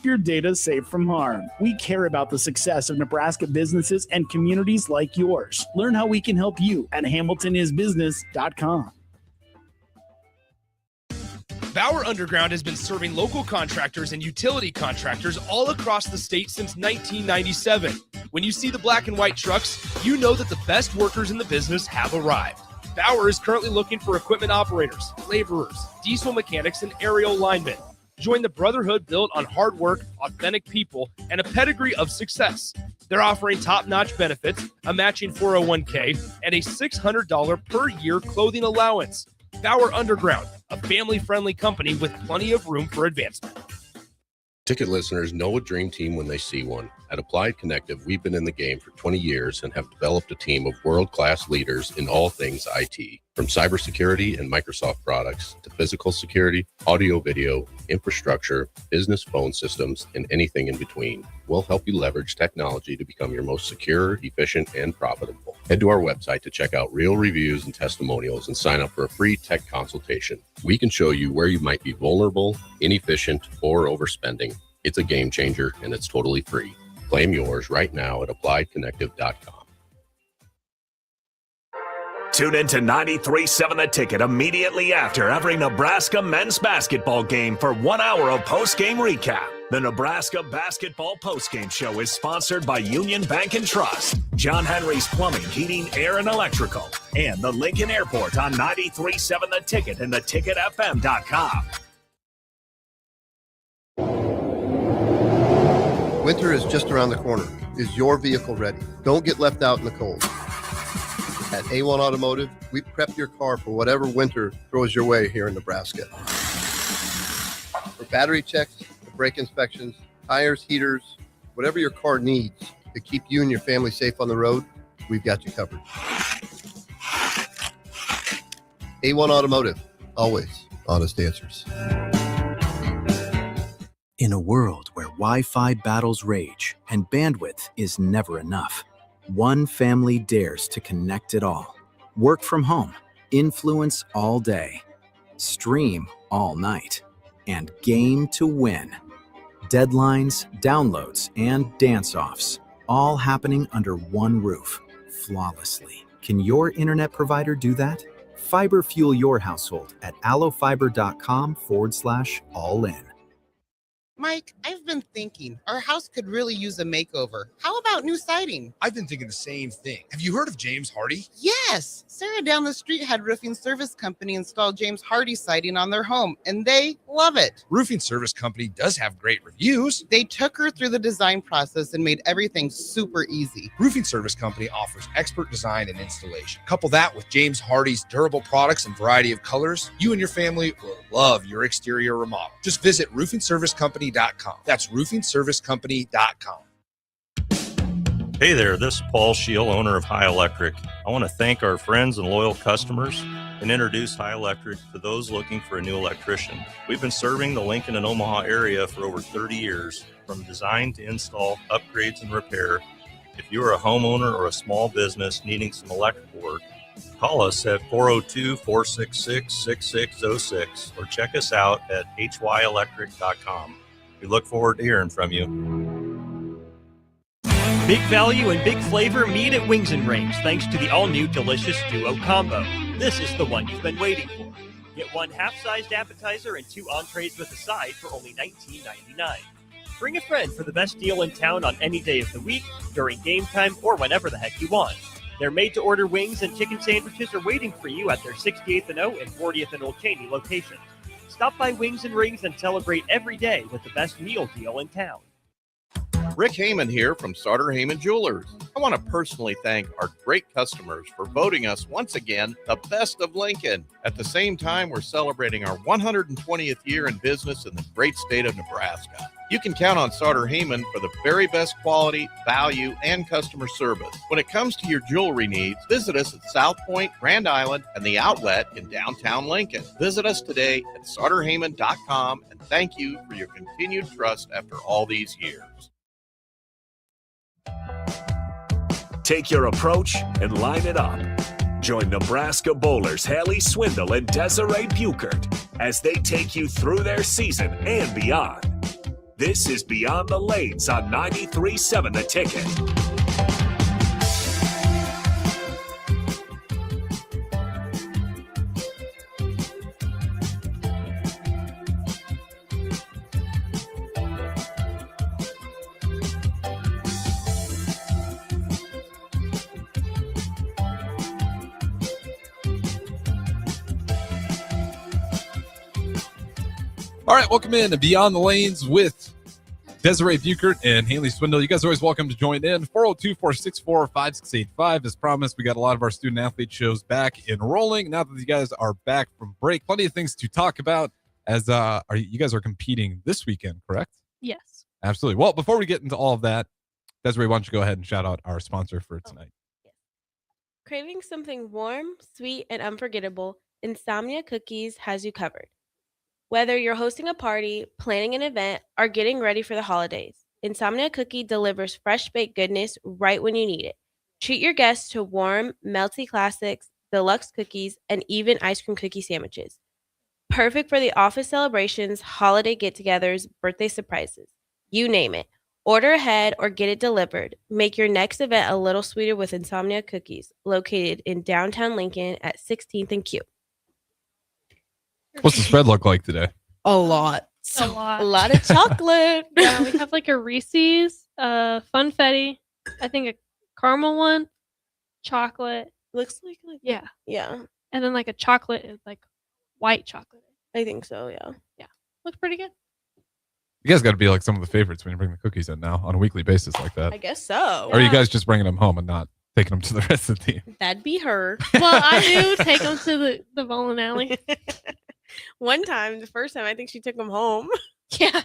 your data safe from harm. We care about the success of Nebraska businesses and communities like yours. Learn how we can help you at HamiltonIsBusiness.com. Bauer Underground has been serving local contractors and utility contractors all across the state since 1997. When you see the black and white trucks, you know that the best workers in the business have arrived. Bauer is currently looking for equipment operators, laborers, diesel mechanics, and aerial linemen. Join the brotherhood built on hard work, authentic people, and a pedigree of success. They're offering top-notch benefits, a matching 401k, and a $600 per year clothing allowance. Bauer Underground, a family-friendly company with plenty of room for advancement. Ticket listeners know a dream team when they see one. At Applied Connective, we've been in the game for 20 years and have developed a team of world-class leaders in all things IT. From cybersecurity and Microsoft products to physical security, audio-video, infrastructure, business phone systems, and anything in between. We'll help you leverage technology to become your most secure, efficient, and profitable. Head to our website to check out real reviews and testimonials and sign up for a free tech consultation. We can show you where you might be vulnerable, inefficient, or overspending. It's a game changer, and it's totally free. Claim yours right now at appliedconnective.com. Tune in to 93.7 The Ticket immediately after every Nebraska men's basketball game for 1 hour of post-game recap. The Nebraska Basketball Postgame Show is sponsored by Union Bank and Trust, John Henry's Plumbing, Heating, Air, and Electrical, and the Lincoln Airport on 93.7 The Ticket and theticketfm.com. Winter is just around the corner. Is your vehicle ready? Don't get left out in the cold. At A1 Automotive, we prep your car for whatever winter throws your way here in Nebraska. For battery checks, brake inspections, tires, heaters, whatever your car needs to keep you and your family safe on the road, we've got you covered. A1 Automotive, always honest answers. In a world where Wi-Fi battles rage and bandwidth is never enough, one family dares to connect it all. Work from home, influence all day, stream all night, and game to win. Deadlines, downloads, and dance-offs, all happening under one roof, flawlessly. Can your internet provider do that? Fiber fuel your household at allofiber.com/all-in. Mike, I've been thinking our house could really use a makeover. How about new siding? I've been thinking the same thing. Have you heard of James Hardy? Yes. Sarah down the street had Roofing Service Company install James Hardy siding on their home, and they love it. Roofing Service Company does have great reviews. They took her through the design process and made everything super easy. Roofing Service Company offers expert design and installation. Couple that with James Hardy's durable products and variety of colors, you and your family will love your exterior remodel. Just visit roofingservicecompany.com. That's roofingservicecompany.com. Hey there, this is Paul Scheel, owner of High Electric. I want to thank our friends and loyal customers and introduce High Electric to those looking for a new electrician. We've been serving the Lincoln and Omaha area for over 30 years, from design to install, upgrades, and repair. If you are a homeowner or a small business needing some electrical work, call us at 402-466-6606 or check us out at hyelectric.com. We look forward to hearing from you. Big value and big flavor meet at Wings and Rings thanks to the all-new delicious Duo Combo. This is the one you've been waiting for. Get one half-sized appetizer and 2 entrees with a side for only $19.99. Bring a friend for the best deal in town on any day of the week, during game time, or whenever the heck you want. Their made-to-order wings and chicken sandwiches are waiting for you at their 68th and O and 40th and Old Cheney locations. Stop by Wings and Rings and celebrate every day with the best meal deal in town. Rick Heyman here from Sauter Heyman Jewelers. I want to personally thank our great customers for voting us once again the best of Lincoln. At the same time, we're celebrating our 120th year in business in the great state of Nebraska. You can count on Sauter Heyman for the very best quality, value, and customer service. When it comes to your jewelry needs, visit us at South Point, Grand Island, and the Outlet in downtown Lincoln. Visit us today at sauterheyman.com, and thank you for your continued trust after all these years. Take your approach and line it up. Join Nebraska bowlers Hallie Swindle and Desiree Buchert as they take you through their season and beyond. This is Beyond the Lanes on 93.7 The Ticket. All right, welcome in to Beyond the Lanes with Desiree Buchert and Haley Swindle. You guys are always welcome to join in. 402-464-5685. As promised, we got a lot of our student athlete shows back enrolling. Now that you guys are back from break, plenty of things to talk about as you guys are competing this weekend, correct? Yes. Absolutely. Well, before we get into all of that, Desiree, why don't you go ahead and shout out our sponsor for tonight? Craving something warm, sweet, and unforgettable, Insomnia Cookies has you covered. Whether you're hosting a party, planning an event, or getting ready for the holidays, Insomnia Cookie delivers fresh baked goodness right when you need it. Treat your guests to warm, melty classics, deluxe cookies, and even ice cream cookie sandwiches. Perfect for the office celebrations, holiday get-togethers, birthday surprises. You name it. Order ahead or get it delivered. Make your next event a little sweeter with Insomnia Cookies, located in downtown Lincoln at 16th and Q. What's the spread look like today? A lot. A lot. A lot of chocolate. Yeah, we have like a Reese's, Funfetti, I think a caramel one, chocolate. Looks like Yeah. Yeah, And then like a chocolate is like white chocolate. I think so, yeah. Yeah. Looks pretty good. You guys got to be like some of the favorites when you bring the cookies in now on a weekly basis like that. I guess so. Or are you guys just bringing them home and not taking them to the rest of the team? That'd be her. Well, I do take them to the bowling alley. One time, the first time, I think she took them home. Yeah.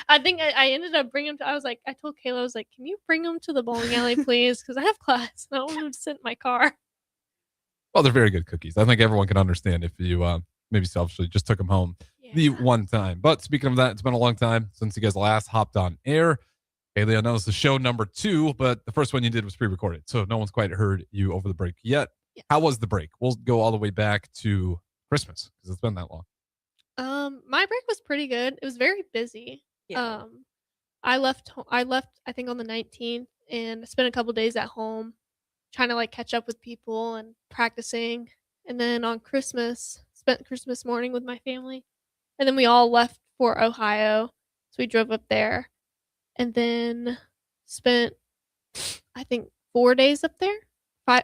I think I ended up bringing them I told Kayla, I was like, can you bring them to the bowling alley, please? Because I have class. And I don't want them to sit in my car. Well, they're very good cookies. I think everyone can understand if you maybe selfishly just took them home the one time. But speaking of that, it's been a long time since you guys last hopped on air. Haley, I know it's the show number 2, but the first one you did was pre-recorded, so no one's quite heard you over the break yet. Yeah. How was the break? We'll go all the way back to Christmas because it's been that long. My break was pretty good. It was very busy. Yeah. I left I think on the 19th and spent a couple days at home trying to like catch up with people and practicing. And then on Christmas, spent Christmas morning with my family. And then we all left for Ohio. So we drove up there and then spent I think 4 days up there. 5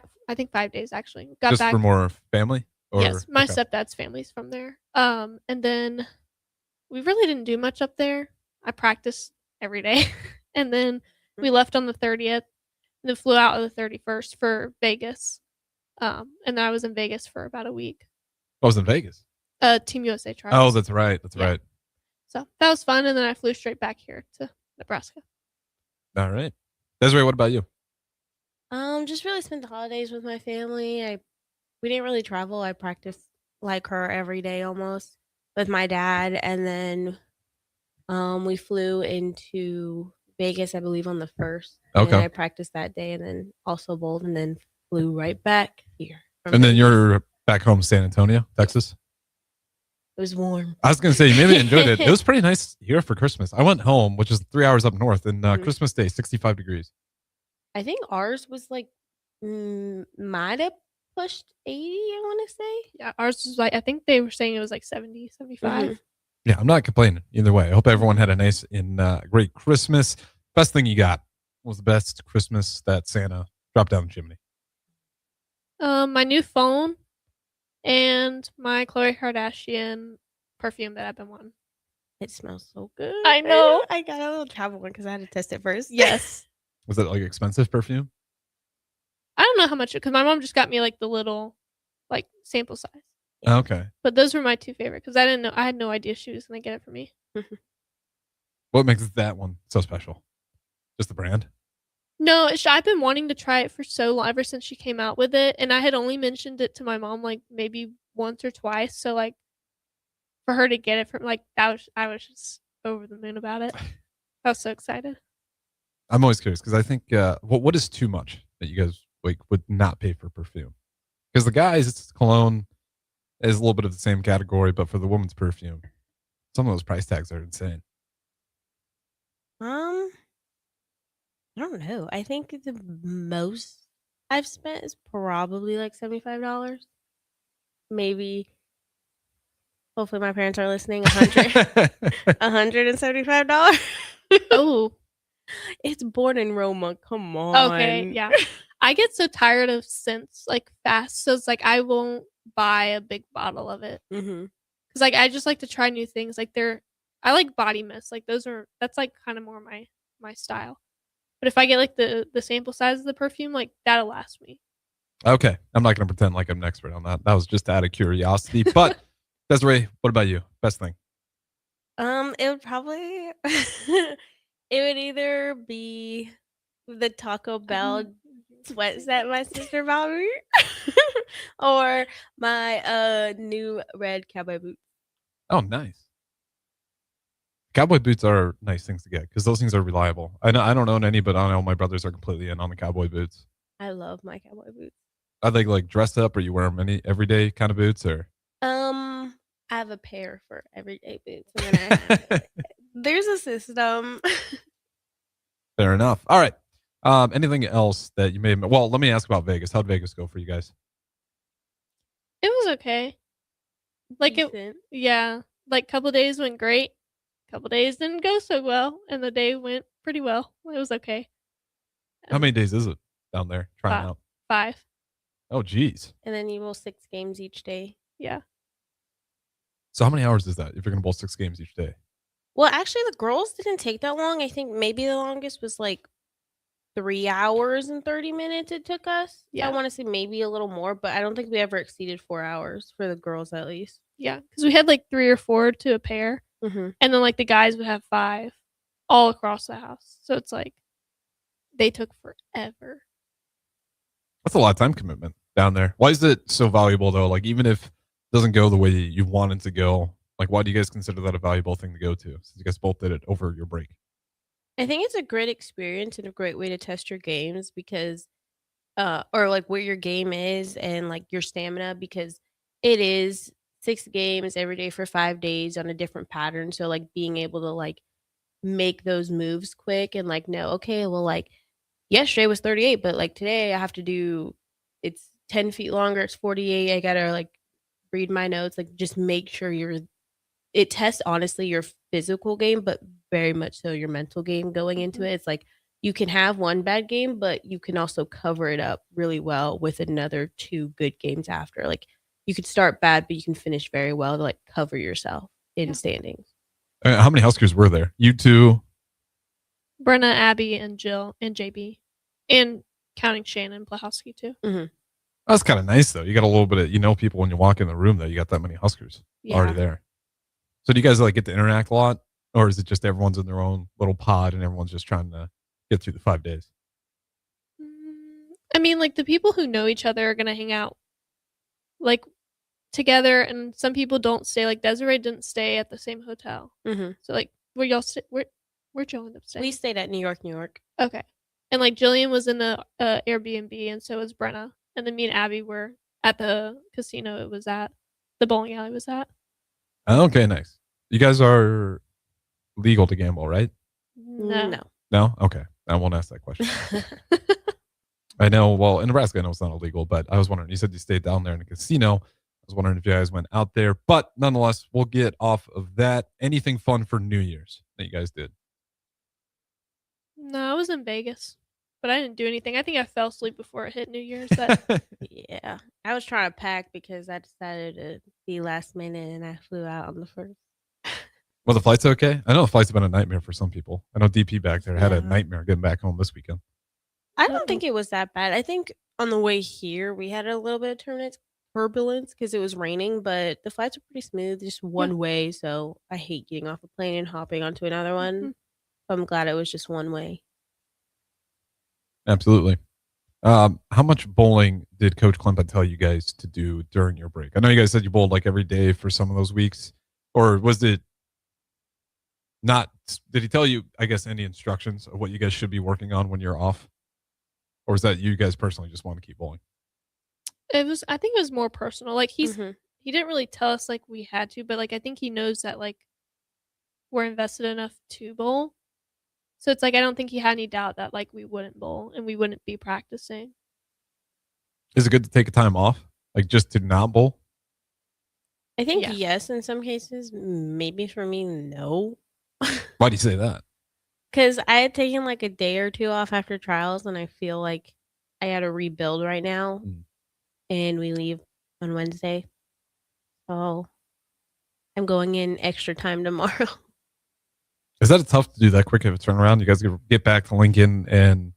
days actually. Got Just back for more family? Or, yes, my okay. stepdad's family's from there. And then we really didn't do much up there. I practiced every day. And then we left on the 30th and then flew out on the 31st for Vegas. And then I was in Vegas for about a week. I was in Vegas. Team USA trials. Oh, that's right. That's Yeah. right. So that was fun. And then I flew straight back here to Nebraska. All right. Desiree, what about you? Just really spent the holidays with my family. We didn't really travel. I practiced like her every day almost with my dad, and then we flew into Vegas, I believe, on the 1st. Okay. And I practiced that day, and then also bowled, and then flew right back here. And then you're back home, San Antonio, Texas. It was warm. I was going to say, you maybe enjoyed it. It was pretty nice here for Christmas. I went home, which is 3 hours up north, and Christmas Day, 65 degrees. I think ours was like might have pushed 80, I want to say. Yeah, ours was like, I think they were saying it was like 70, 75. Mhm. Yeah, I'm not complaining either way. I hope everyone had a nice and great Christmas. Best thing you got was the best Christmas that Santa dropped down the chimney. My new phone and my Khloe Kardashian perfume that I've been wanting. It smells so good. I know. I got a little travel one because I had to test it first. Yes. Was it like expensive perfume? I don't know how much, because my mom just got me like the little like sample size. Okay. But those were my two favorite because I had no idea she was going to get it for me. What makes that one so special? Just the brand? No, I've been wanting to try it for so long, ever since she came out with it. And I had only mentioned it to my mom like maybe once or twice. So like for her to get it from like I was just over the moon about it. I was so excited. I'm always curious because I think what is too much that you guys like would not pay for perfume? Because the guys, it's cologne is a little bit of the same category, but for the woman's perfume, some of those price tags are insane. I don't know. I think the most I've spent is probably like $75. Maybe. Hopefully, my parents are listening. $175. Oh, It's born in Roma. Come on. okay, yeah. I get so tired of scents like fast, so it's like I won't buy a big bottle of it Mm-hmm. because like I just like to try new things. Like I like body mist. Like that's like kind of more my style. But if I get like the sample size of the perfume, like that'll last me. Okay. I'm not going to pretend like I'm an expert on that. That was just out of curiosity. But Desiree, what about you? Best thing? It would probably it would either be the Taco Bell sweats that my sister bought me, or my new red cowboy boots. Oh, nice. Cowboy boots are nice things to get because those things are reliable. I don't own any, but I know my brothers are completely in on the cowboy boots. I love my cowboy boots. Are they like dressed up, or you wear them any everyday kind of boots, or? I have a pair for everyday boots, and then there's a system. Fair enough. All right. Anything else that you may have? Well, let me ask about Vegas. How'd Vegas go for you guys? It was okay. Like Decent. yeah. Like couple days went great. Couple days didn't go so well, and the day went pretty well. It was okay. How many days is it down there trying out? 5. Oh, geez. And then you roll 6 games each day. Yeah. So how many hours is that if you're going to bowl 6 games each day? Well, actually, the girls didn't take that long. I think maybe the longest was like 3 hours and 30 minutes it took us. Yeah. I want to say maybe a little more, but I don't think we ever exceeded 4 hours for the girls at least. Yeah, because we had like 3 or 4 to a pair, Mm-hmm. and then like the guys would have 5 all across the house. So it's like they took forever. That's a lot of time commitment down there. Why is it so valuable though? Like even if it doesn't go the way you want it to go, like why do you guys consider that a valuable thing to go to? Since you guys both did it over your break. I think it's a great experience and a great way to test your games because or like where your game is and like your stamina because it is 6 games every day for 5 days on a different pattern. So like being able to like make those moves quick and like know, okay, well like yesterday was 38, but like today I have to do it's 10 feet longer, it's 48. I gotta like read my notes, like just make sure it tests honestly your physical game, but very much so your mental game going into it. It's like you can have one bad game, but you can also cover it up really well with another 2 good games after. Like you could start bad, but you can finish very well to like cover yourself in standings. How many Huskers were there? You two? Brenna, Abby, and Jill, and JB, and counting Shannon Blahowski too. Mm-hmm. That's kind of nice though. You got a little bit of people when you walk in the room though. You got that many Huskers already there. So do you guys like get to interact a lot, or is it just everyone's in their own little pod and everyone's just trying to get through the 5 days? I mean, like the people who know each other are gonna hang out like together, and some people don't stay. Like Desiree didn't stay at the same hotel. Mm-hmm. So like where y'all where'd y'all end up staying? We stayed at New York. Okay. And like Jillian was in the Airbnb, and so was Brenna. And then me and Abby were at the casino it was at, the bowling alley was at. Okay, nice. You guys are legal to gamble, right? No. No? Okay. I won't ask that question. I know, well, in Nebraska, I know it's not illegal, but I was wondering, you said you stayed down there in the casino. I was wondering if you guys went out there, but nonetheless, we'll get off of that. Anything fun for New Year's that you guys did? No, I was in Vegas, but I didn't do anything. I think I fell asleep before it hit New Year's. Yeah. I was trying to pack because I decided to be last minute and I flew out on the 1st. Well, the flight's okay? I know the flight's been a nightmare for some people. I know DP back there had a nightmare getting back home this weekend. I don't think it was that bad. I think on the way here, we had a little bit of turbulence because it was raining, but the flights were pretty smooth, just one way. So I hate getting off a plane and hopping onto another one. I'm glad it was just one way. Absolutely. How much bowling did Coach Klempa tell you guys to do during your break? I know you guys said you bowled like every day for some of those weeks, or was it not? Did he tell you, I guess, any instructions of what you guys should be working on when you're off? Or is that you guys personally just want to keep bowling? I think it was more personal. Like he didn't really tell us like we had to, but like I think he knows that like we're invested enough to bowl. So it's like I don't think he had any doubt that like we wouldn't bowl and we wouldn't be practicing. Is it good to take a time off, like just to not bowl? I think Yeah. yes in some cases. Maybe for me, no. Why do you say that? Because I had taken like a day or two off after trials, and I feel like I had to rebuild right now. And we leave on Wednesday. So I'm going in extra time tomorrow. Is that tough to do that quick of a turnaround? You guys get back to Lincoln, and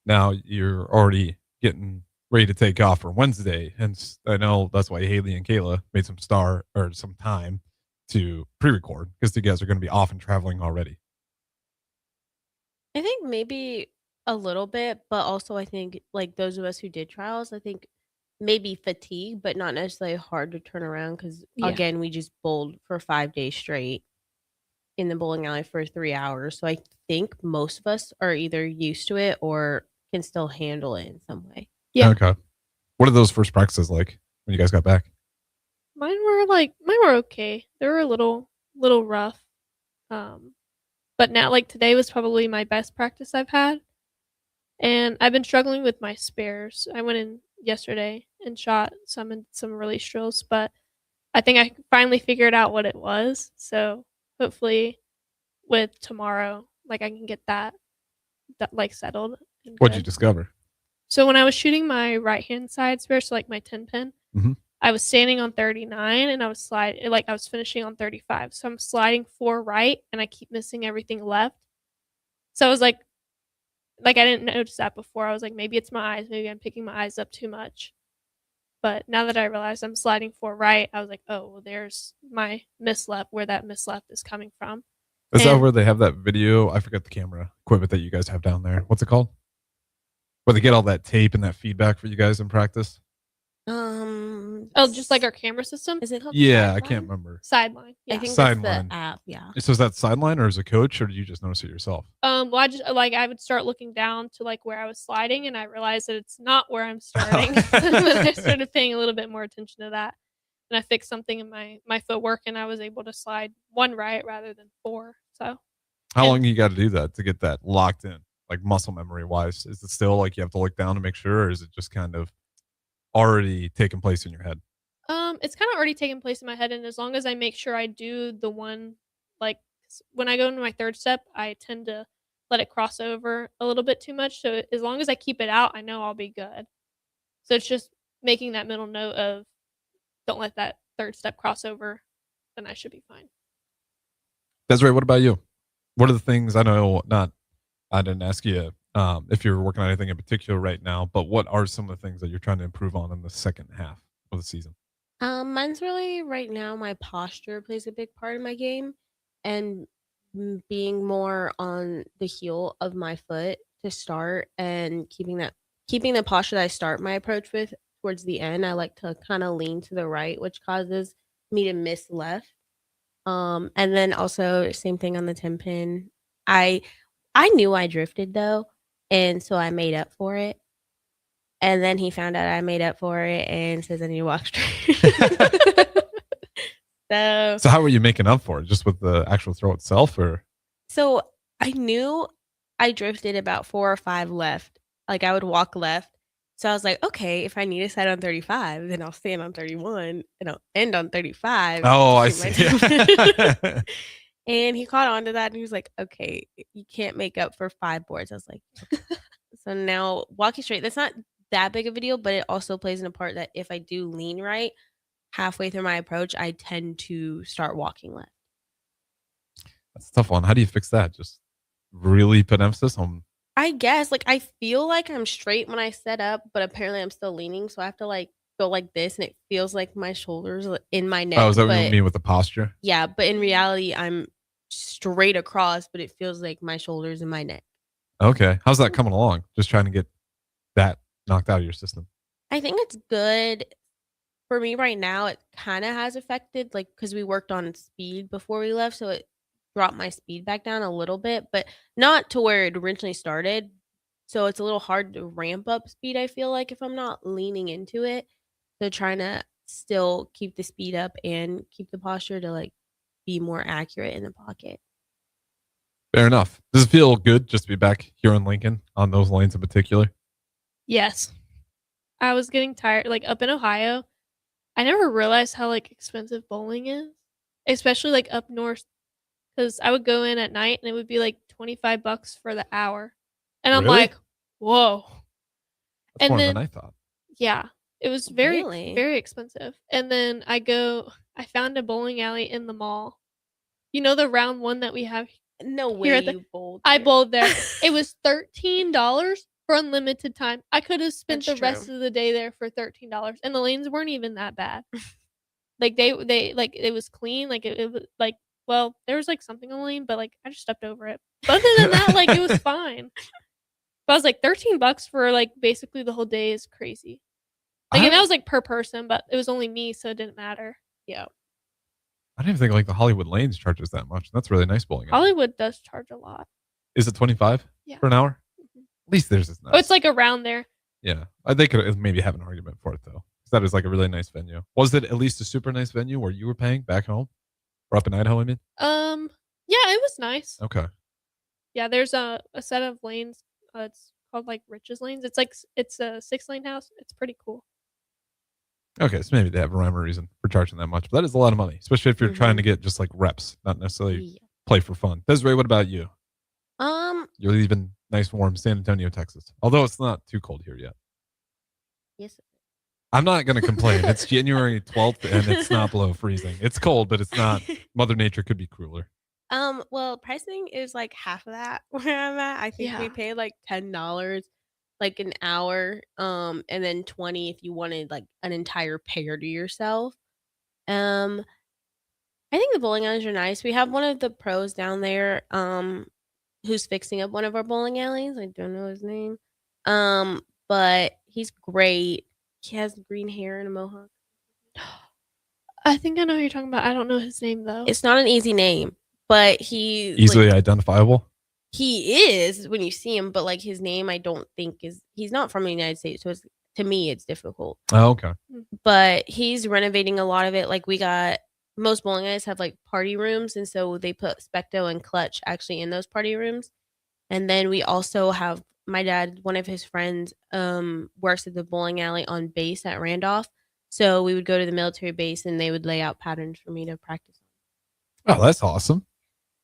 now you're already getting ready to take off for Wednesday. Hence, I know that's why Haley and Kayla made some time to pre-record because you guys are going to be off and traveling already. I think maybe a little bit, but also I think like those of us who did trials, I think maybe fatigue, but not necessarily hard to turn around because Yeah. again, we just bowled for 5 days straight in the bowling alley for 3 hours. So I think most of us are either used to it or can still handle it in some way. Yeah. Okay. What are those first practices like when you guys got back? Mine were okay. They were a little rough. But now like today was probably my best practice I've had. And I've been struggling with my spares. I went in yesterday and shot some release drills, but I think I finally figured out what it was. So hopefully with tomorrow, like I can get that like settled. And What'd you good. discover? So when I was shooting my right hand side spare, so like my 10 pin, I was standing on 39 and I was I was finishing on 35. So I'm sliding 4 right and I keep missing everything left. So I was like I didn't notice that before. I was like, maybe it's my eyes. Maybe I'm picking my eyes up too much. But now that I realize I'm sliding 4 right, I was like, oh, well, there's my mislep, where that mislep is coming from. Is that where they have that video? I forget the camera equipment that you guys have down there. What's it called? Where they get all that tape and that feedback for you guys in practice? Oh, just like our camera system? Is it called Yeah, I can't remember. Sideline? Yeah. I think Sideline. that's the app, yeah. So is that Sideline or is it coach, or did you just notice it yourself? Well, I just I would start looking down to like where I was sliding, and I realized that it's not where I'm starting. So then I started paying a little bit more attention to that, and I fixed something in my footwork, and I was able to slide 1 right rather than 4. So How long you got to do that to get that locked in, like muscle memory wise? Is it still like you have to look down to make sure, or is it just kind of already taking place in your head? It's kind of already taken place in my head, and as long as I make sure I do the one, like when I go into my third step, I tend to let it cross over a little bit too much. So as long as I keep it out, I know I'll be good. So it's just making that middle note of don't let that third step cross over, then I should be fine. Desiree, what about you? What are the things I didn't ask you if you're working on anything in particular right now, but what are some of the things that you're trying to improve on in the second half of the season? Mine's really right now my posture plays a big part in my game, and being more on the heel of my foot to start and keeping the posture that I start my approach with towards the end. I like to kind of lean to the right, which causes me to miss left. And then also same thing on the 10 pin. I knew I drifted though, and so I made up for it. And then he found out I made up for it and says I need to walk straight. So how were you making up for it? Just with the actual throw itself, or? So I knew I drifted about 4 or 5 left. Like I would walk left. So I was like, okay, if I need to set on 35, then I'll stand on 31 and I'll end on 35. Oh, I to keep see. my time. And he caught on to that and he was like, okay, you can't make up for 5 boards. I was like, okay. So now walking straight, that's not that big of a deal, but it also plays in a part that if I do lean right halfway through my approach, I tend to start walking left. That's a tough one. How do you fix that? Just really put emphasis on. I guess like I feel like I'm straight when I set up, but apparently I'm still leaning, so I have to like go like this, and it feels like my shoulders in my neck. Oh, is that what you mean with the posture? Yeah, but in reality, I'm straight across, but it feels like my shoulders in my neck. Okay, how's that coming along? Just trying to get that knocked out of your system. I think it's good for me right now. It kind of has affected, like, because we worked on speed before we left, so it dropped my speed back down a little bit, but not to where it originally started. So it's a little hard to ramp up speed, I feel like, if I'm not leaning into it. So trying to still keep the speed up and keep the posture to like be more accurate in the pocket. Fair enough. Does it feel good just to be back here in Lincoln on those lanes in particular? Yes. I was getting tired. Like up in Ohio, I never realized how like expensive bowling is, especially like up north. Because I would go in at night and it would be like $25 for the hour, and I'm Really? like, whoa. That's And more then than I thought. yeah, it was very Really? very expensive. And then I found a bowling alley in the mall. You know the round one that we have No here way at the you bowled. I there. bowled there. It was $13 for unlimited time. I could have spent That's the rest true. of the day there for $13, and the lanes weren't even that bad. Like they like it was clean. Like it was like well there was like something on the lane, but like I just stepped over it. But other than that, like it was fine. But I was like $13 for like basically the whole day is crazy. Like and that was like per person, but it was only me, so it didn't matter. Yeah. I didn't even think like the Hollywood Lanes charges that much. That's really nice bowling. alley. Hollywood does charge a lot. Is it 25 Yeah. for an hour? At least theirs is nice. Oh, it's like around there. Yeah. They could maybe have an argument for it though. 'Cause that is like a really nice venue. Was it at least a super nice venue where you were paying back home? Or up in Idaho, I mean? Yeah, it was nice. Okay. Yeah, there's a set of lanes. It's called like Rich's Lanes. It's like it's a 6-lane house. It's pretty cool. Okay, so maybe they have a rhyme or reason for charging that much. But that is a lot of money, especially if you're trying to get just like reps, not necessarily play for fun. Desiree, what about you? You're leaving nice warm San Antonio, Texas. Although it's not too cold here yet. Yes. I'm not going to complain. It's January 12th and it's not below freezing. It's cold, but it's not. Mother Nature could be crueler. Well, pricing is like half of that where I'm at. I think we Yeah. paid like $10 like an hour, and then 20 if you wanted like an entire pair to yourself. I think the bowling alleys are nice. We have one of the pros down there, who's fixing up one of our bowling alleys. I don't know his name. But he's great. He has green hair and a mohawk. I think I know who you're talking about. I don't know his name though. It's not an easy name, but he Easily identifiable. he is when you see him, but like his name I don't think he's not from the United States, so it's to me it's difficult. Oh, okay. But he's renovating a lot of it. Like we got most bowling alleys have like party rooms, and so they put Specto and Clutch actually in those party rooms. And then we also have my dad, one of his friends, works at the bowling alley on base at Randolph. So we would go to the military base and they would lay out patterns for me to practice. Oh, that's awesome.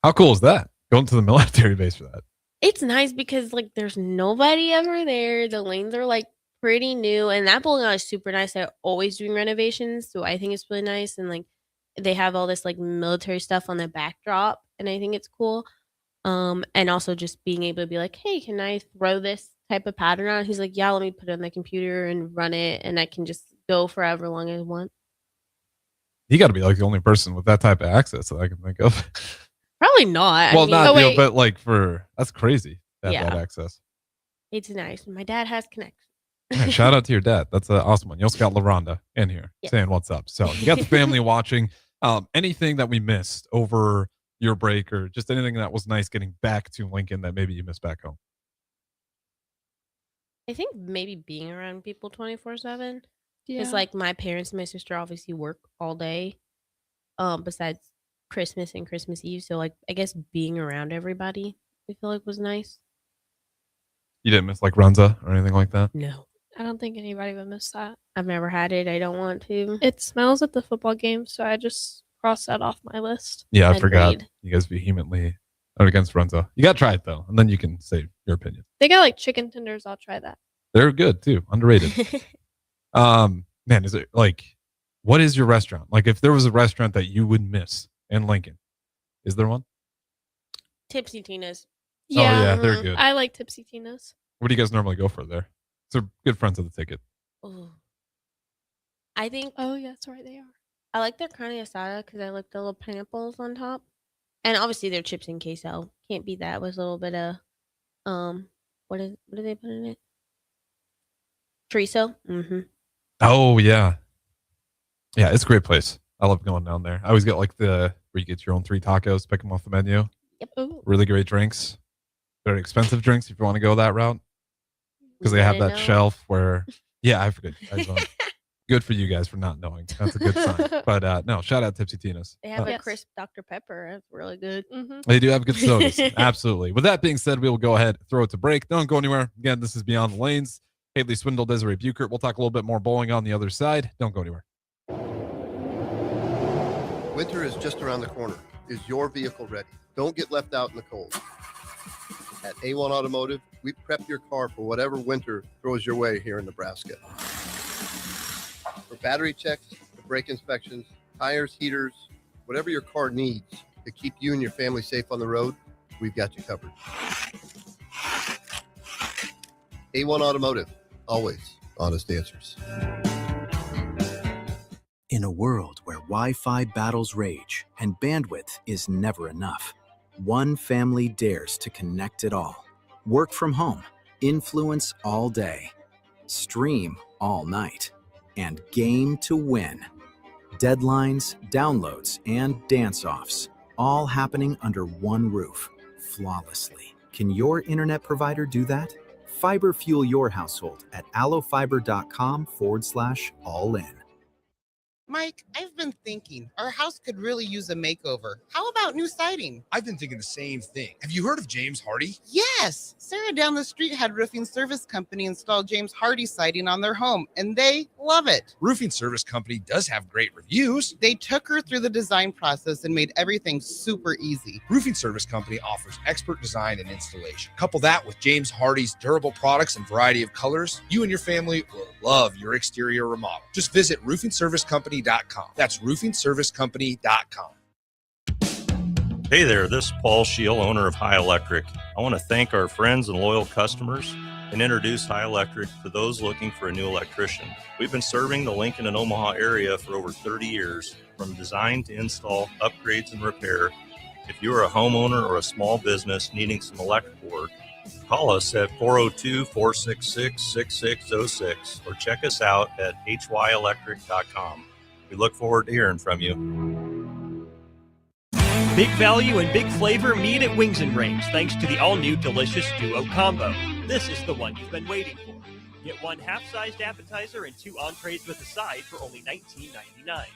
How cool is that? Going to the military base for that. It's nice because like there's nobody ever there. The lanes are like pretty new, and that bowling alley is super nice. They're always doing renovations, so I think it's really nice. And like they have all this like military stuff on the backdrop, and I think it's cool. And also just being able to be like, hey, can I throw this type of pattern on? He's like, yeah, let me put it on the computer and run it, and I can just go for however long I want. You got to be like the only person with that type of access that I can think of. Probably not. Well, I mean, not you know, but like that's crazy to have that Yeah. access. It's nice. My dad has connections. Yeah, shout out to your dad. That's an awesome one. You also got LaRonda in here Yeah. saying what's up. So you got the family watching. Anything that we missed over your break, or just anything that was nice getting back to Lincoln that maybe you missed back home? I think maybe being around people 24/7. Yeah. Because like my parents and my sister obviously work all day. Besides Christmas and Christmas Eve. So like I guess being around everybody I feel like was nice. You didn't miss like Runza or anything like that? No. I don't think anybody would miss that. I've never had it. I don't want to. It smells at the football game, so I just crossed that off my list. Yeah, I forgot. Agreed. You guys vehemently are against Runza. You got to try it though, and then you can say your opinion. They got like chicken tenders. I'll try that. They're good too. Underrated. Man, is it like, what is your restaurant? Like if there was a restaurant that you would miss in Lincoln, is there one? Tipsy Tina's. Oh yeah, they're good. I like Tipsy Tina's. What do you guys normally go for there? So good friends of the ticket. Oh. I think. Oh yeah, that's right. They are. I like their carne asada because I like the little pineapples on top, and obviously their chips and queso. Can't beat that with a little bit of what do they put in it? Chorizo. Mm-hmm. Oh yeah, yeah, it's a great place. I love going down there. I always get like where you get your own 3 tacos, pick them off the menu. Yep. Ooh. Really great drinks, very expensive drinks if you want to go that route, because they have that shelf where. Yeah, I forget. Good for you guys for not knowing. That's a good sign. But no, shout out Tipsy Tina's. They have a crisp Dr. Pepper. That's really good. They do have good sodas. Absolutely. With that being said, we will go ahead, throw it to break. Don't go anywhere. Again, this is Beyond the Lanes. Haley Swindle, Desiree Buchert. We'll talk a little bit more bowling on the other side. Don't go anywhere. Winter is just around the corner. Is your vehicle ready? Don't get left out in the cold. At A1 Automotive, we prep your car for whatever winter throws your way here in Nebraska. For battery checks, for brake inspections, tires, heaters, whatever your car needs to keep you and your family safe on the road, we've got you covered. A1 Automotive, always honest answers. In a world where Wi-Fi battles rage and bandwidth is never enough, one family dares to connect it all. Work from home, influence all day, stream all night, and game to win. Deadlines, downloads, and dance-offs, all happening under one roof, flawlessly. Can your internet provider do that? Fiber fuel your household at allofiber.com/all-in. Mike, I've been thinking our house could really use a makeover. How about new siding? I've been thinking the same thing. Have you heard of James Hardy? Yes. Sarah down the street had roofing service company install James Hardy siding on their home, and they love it. Roofing Service Company does have great reviews. They took her through the design process and made everything super easy. Roofing Service Company offers expert design and installation. Couple that with James Hardy's durable products and variety of colors, you and your family will love your exterior remodel. Just visit roofingservicecompany.com. That's roofingservicecompany.com. Hey there, this is Paul Scheel, owner of High Electric. I want to thank our friends and loyal customers and introduce High Electric to those looking for a new electrician. We've been serving the Lincoln and Omaha area for over 30 years, from design to install, upgrades, and repair. If you are a homeowner or a small business needing some electrical work, call us at 402-466-6606 or check us out at hyelectric.com. We look forward to hearing from you. Big value and big flavor meet at Wings and Rings thanks to the all-new delicious Duo Combo. This is the one you've been waiting for. Get one half-sized appetizer and 2 entrees with a side for only $19.99.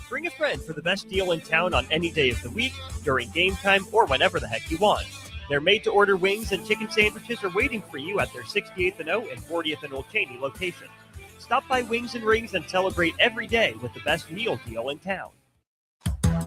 Bring a friend for the best deal in town on any day of the week, during game time, or whenever the heck you want. Their made-to-order wings and chicken sandwiches are waiting for you at their 68th and O and 40th and Old Cheney locations. Stop by Wings and Rings and celebrate every day with the best meal deal in town.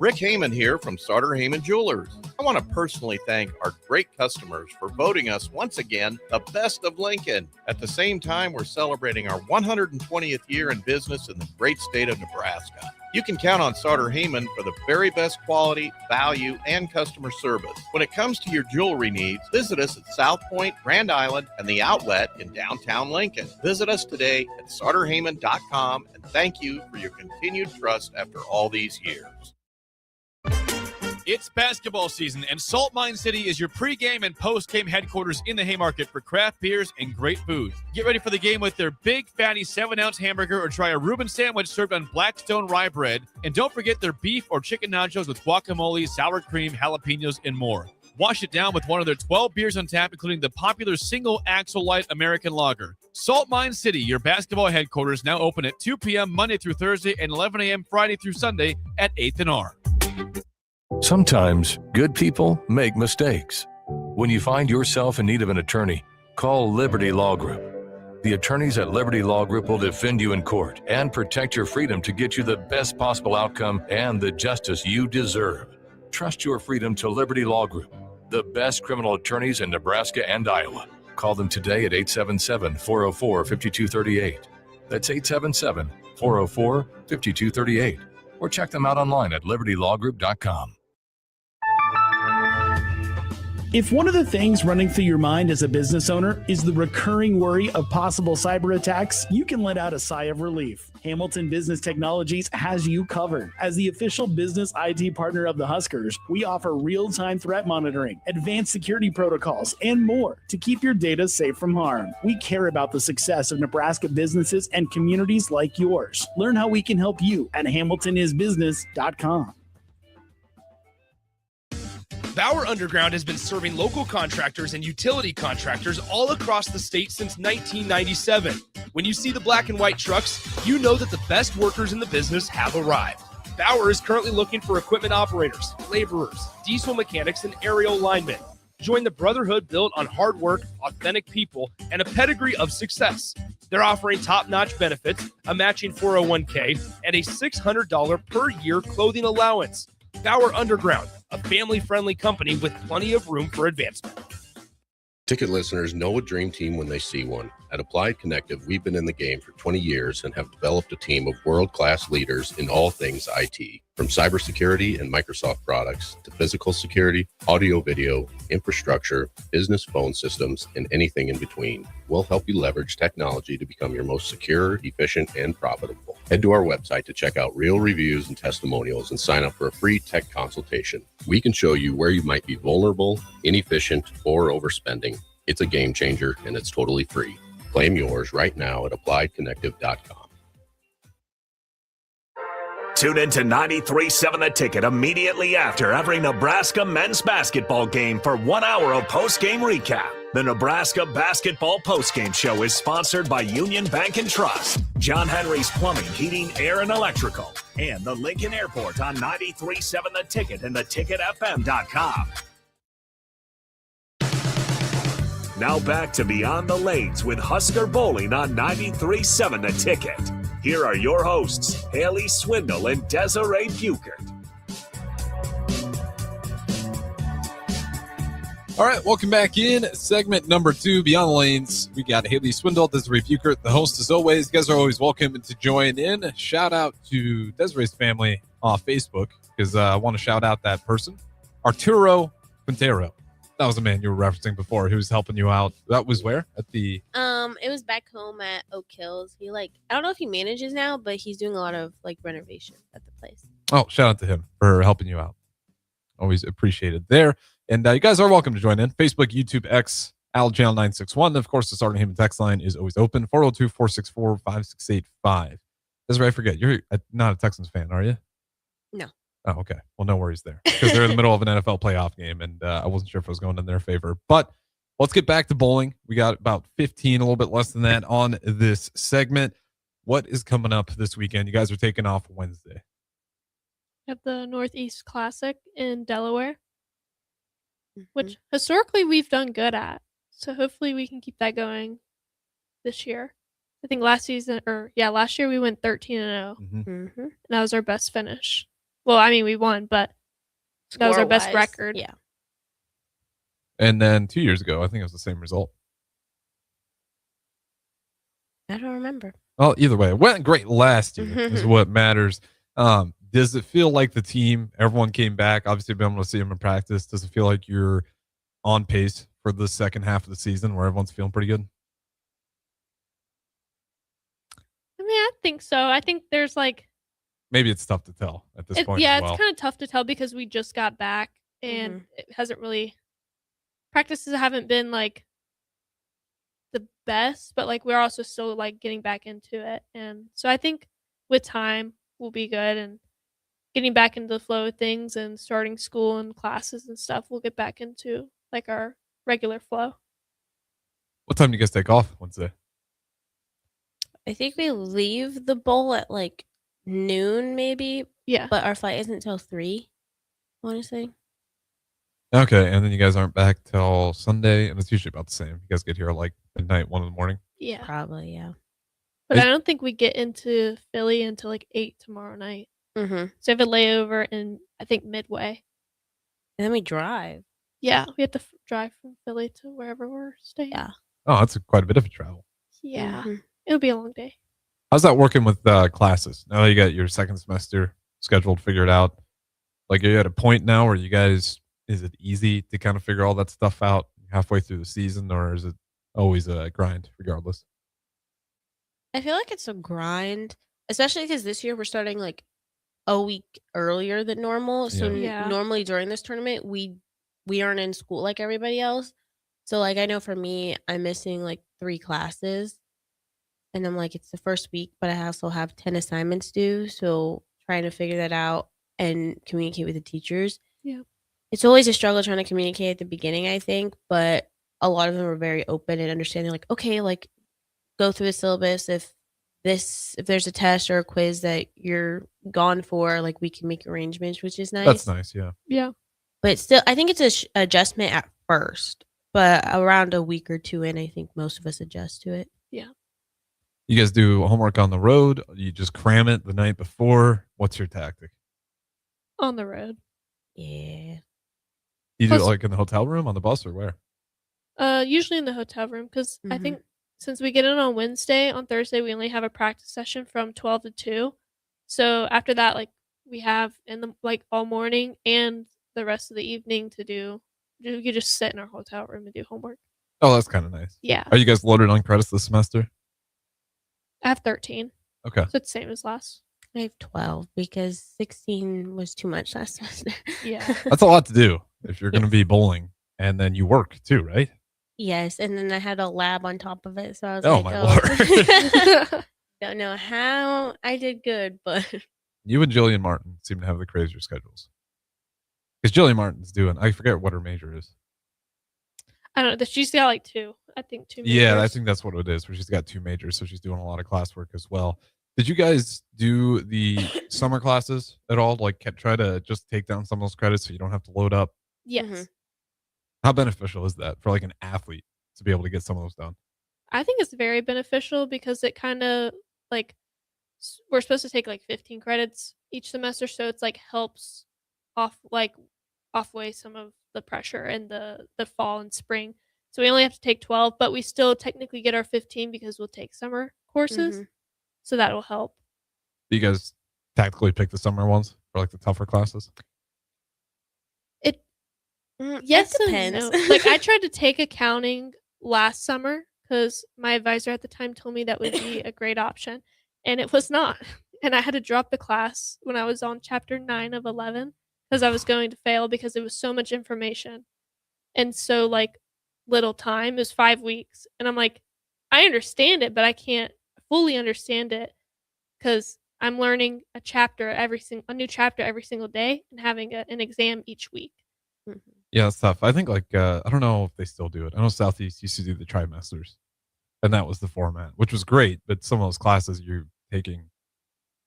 Rick Heyman here from Starter Heyman Jewelers. I want to personally thank our great customers for voting us once again the best of Lincoln. At the same time, we're celebrating our 120th year in business in the great state of Nebraska. You can count on Starter Heyman for the very best quality, value, and customer service. When it comes to your jewelry needs, visit us at South Point, Grand Island, and the Outlet in downtown Lincoln. Visit us today at starterheyman.com, and thank you for your continued trust after all these years. It's basketball season, and Salt Mine City is your pregame and postgame headquarters in the Haymarket for craft beers and great food. Get ready for the game with their big, fatty 7-ounce hamburger or try a Reuben sandwich served on Blackstone rye bread. And don't forget their beef or chicken nachos with guacamole, sour cream, jalapenos, and more. Wash it down with one of their 12 beers on tap, including the popular Single Axle Light American Lager. Salt Mine City, your basketball headquarters, now open at 2 p.m. Monday through Thursday and 11 a.m. Friday through Sunday at 8th and R. Sometimes good people make mistakes. When you find yourself in need of an attorney, call Liberty Law Group. The attorneys at Liberty Law Group will defend you in court and protect your freedom to get you the best possible outcome and the justice you deserve. Trust your freedom to Liberty Law Group, the best criminal attorneys in Nebraska and Iowa. Call them today at 877-404-5238. That's 877-404-5238. Or check them out online at libertylawgroup.com. If one of the things running through your mind as a business owner is the recurring worry of possible cyber attacks, you can let out a sigh of relief. Hamilton Business Technologies has you covered. As the official business IT partner of the Huskers, we offer real-time threat monitoring, advanced security protocols, and more to keep your data safe from harm. We care about the success of Nebraska businesses and communities like yours. Learn how we can help you at hamiltonisbusiness.com. Bauer Underground has been serving local contractors and utility contractors all across the state since 1997. When you see the black and white trucks, you know that the best workers in the business have arrived. Bauer is currently looking for equipment operators, laborers, diesel mechanics, and aerial linemen. Join the brotherhood built on hard work, authentic people, and a pedigree of success. They're offering top-notch benefits, a matching 401k, and a $600 per year clothing allowance. Bauer Underground, a family-friendly company with plenty of room for advancement. Ticket listeners know a dream team when they see one. At Applied Connective, we've been in the game for 20 years and have developed a team of world-class leaders in all things IT. From cybersecurity and Microsoft products to physical security, audio-video, infrastructure, business phone systems, and anything in between, we'll help you leverage technology to become your most secure, efficient, and profitable. Head to our website to check out real reviews and testimonials and sign up for a free tech consultation. We can show you where you might be vulnerable, inefficient, or overspending. It's a game changer, and it's totally free. Claim yours right now at appliedconnective.com. Tune in to 93.7 The Ticket immediately after every Nebraska men's basketball game for 1 hour of post-game recap. The Nebraska Basketball Postgame Show is sponsored by Union Bank and Trust, John Henry's Plumbing, Heating, Air, and Electrical, and the Lincoln Airport on 93.7 The Ticket and theticketfm.com. Now back to Beyond the Lanes with Husker Bowling on 93.7 The Ticket. Here are your hosts, Haley Swindle and Desiree Buchert. All right, welcome back in. Segment number 2, Beyond the Lanes. We got Haley Swindle, Desiree Buchert, the host as always. You guys are always welcome to join in. Shout out to Desiree's family on Facebook because I want to shout out that person, Arturo Quintero. That was the man you were referencing before who was helping you out. That was where? At the it was back home at Oak Hills. He I don't know if he manages now, but he's doing a lot of renovation at the place. Oh, shout out to him for helping you out. Always appreciated there. And you guys are welcome to join in. Facebook, YouTube, X, Channel 961. Of course, the Starter Heyman text line is always open. 402-464-5685. Desiree, I forget. You're not a Texans fan, are you? No. Oh, okay. Well, no worries there. Because they're in the middle of an NFL playoff game, and I wasn't sure if it was going in their favor. But let's get back to bowling. We got about 15, a little bit less than that on this segment. What is coming up this weekend? You guys are taking off Wednesday. We have the Northeast Classic in Delaware, which historically we've done good at. So hopefully we can keep that going this year. I think last year we went 13-0. And that was our best finish. Well, I mean, we won, but that was our best record. Yeah. And then 2 years ago, I think it was the same result. I don't remember. Well, either way, it went great last year is what matters. Does it feel like the team, everyone came back? Obviously, been able to see them in practice. Does it feel like you're on pace for the second half of the season where everyone's feeling pretty good? I mean, I think so. I think there's maybe it's tough to tell at this point. Yeah, it's kind of tough to tell because we just got back and it hasn't really, practices haven't been the best, but we're also still getting back into it. And so I think with time we'll be good and getting back into the flow of things and starting school and classes and stuff, we'll get back into our regular flow. What time do you guys take off Wednesday? I think we leave the bowl at noon maybe. Yeah. But our flight isn't until 3, I want to say. Okay, and then you guys aren't back till Sunday, and it's usually about the same. You guys get here at midnight, 1 in the morning? Yeah. Probably, yeah. But I don't think we get into Philly until 8 tomorrow night. So we have a layover in, I think, Midway. And then we drive. Yeah, we have to drive from Philly to wherever we're staying. Yeah. Oh, that's quite a bit of a travel. Yeah. It'll be a long day. How's that working with classes? Now that you got your second semester scheduled, figured out, are you at a point now where you guys, is it easy to kind of figure all that stuff out halfway through the season, or is it always a grind regardless? I feel like it's a grind, especially because this year we're starting a week earlier than normal. So normally during this tournament, we aren't in school like everybody else. So I know for me, I'm missing 3 classes. And I'm it's the first week, but I also have 10 assignments due. So trying to figure that out and communicate with the teachers. Yeah. It's always a struggle trying to communicate at the beginning, I think, but a lot of them are very open and understanding, like, okay, like go through the syllabus. If there's a test or a quiz that you're gone for, like we can make arrangements, which is That's nice. nice. Yeah. Yeah. But still, I think it's a adjustment at first, but around a week or two in, I think most of us adjust to it. Yeah. You guys do homework on the road? You just cram it the night before? What's your tactic? On the road. Yeah. You do it Plus- like in the hotel room, on the bus, or where? Usually in the hotel room because I Mhm. think since we get in on Wednesday, on Thursday we only have a practice session from 12 to 2. So after that, like we have in the like all morning and the rest of the evening to do. You could just sit in our hotel room and do homework. Oh, that's kind of nice. Yeah, Are you guys loaded on credits this semester? I have 13, Okay. so it's the same as last. I have 12 because 16 was too much last semester. Yeah. That's a lot to do if you're going to be bowling and then you work too, right? Yes, and then I had a lab on top of it, so I was Oh, like, my oh. Don't know how I did good, but You and Jillian Martin seem to have the crazier schedules. Because Jillian Martin's doing, I forget what her major is. I don't know. She's got like two. I think two. Yeah, I majors. think that's what it is, where she's got 2 majors, so she's doing a lot of classwork as well. Did you guys do the summer classes at all? Like, try to just take down some of those credits so you don't have to load up? Yes. Mhm. How beneficial is that for like an athlete to be able to get some of those done? I think it's very beneficial because it kind of like we're supposed to take like 15 credits each semester, so it's like helps offweigh some of the pressure in the fall and spring. So we only have to take 12, but we still technically get our 15 because we'll take summer courses. Mhm. So that will help. Do you guys tactically pick the summer ones for like the tougher classes? Yes it and depends. no. Like I tried to take accounting last summer because my advisor at the time told me that would be a great option, and it was not. And I had to drop the class when I was on chapter 9 of 11 because I was going to fail because it was so much information and so like little time. It was 5 weeks, and I'm like, I understand it, but I can't fully understand it because I'm learning a new chapter every single day and having an exam each week. Mhm. Yeah, that's tough. I think like I don't know if they still do it. I know Southeast used to do the trimesters, and that was the format, which was great. But some of those classes you're taking,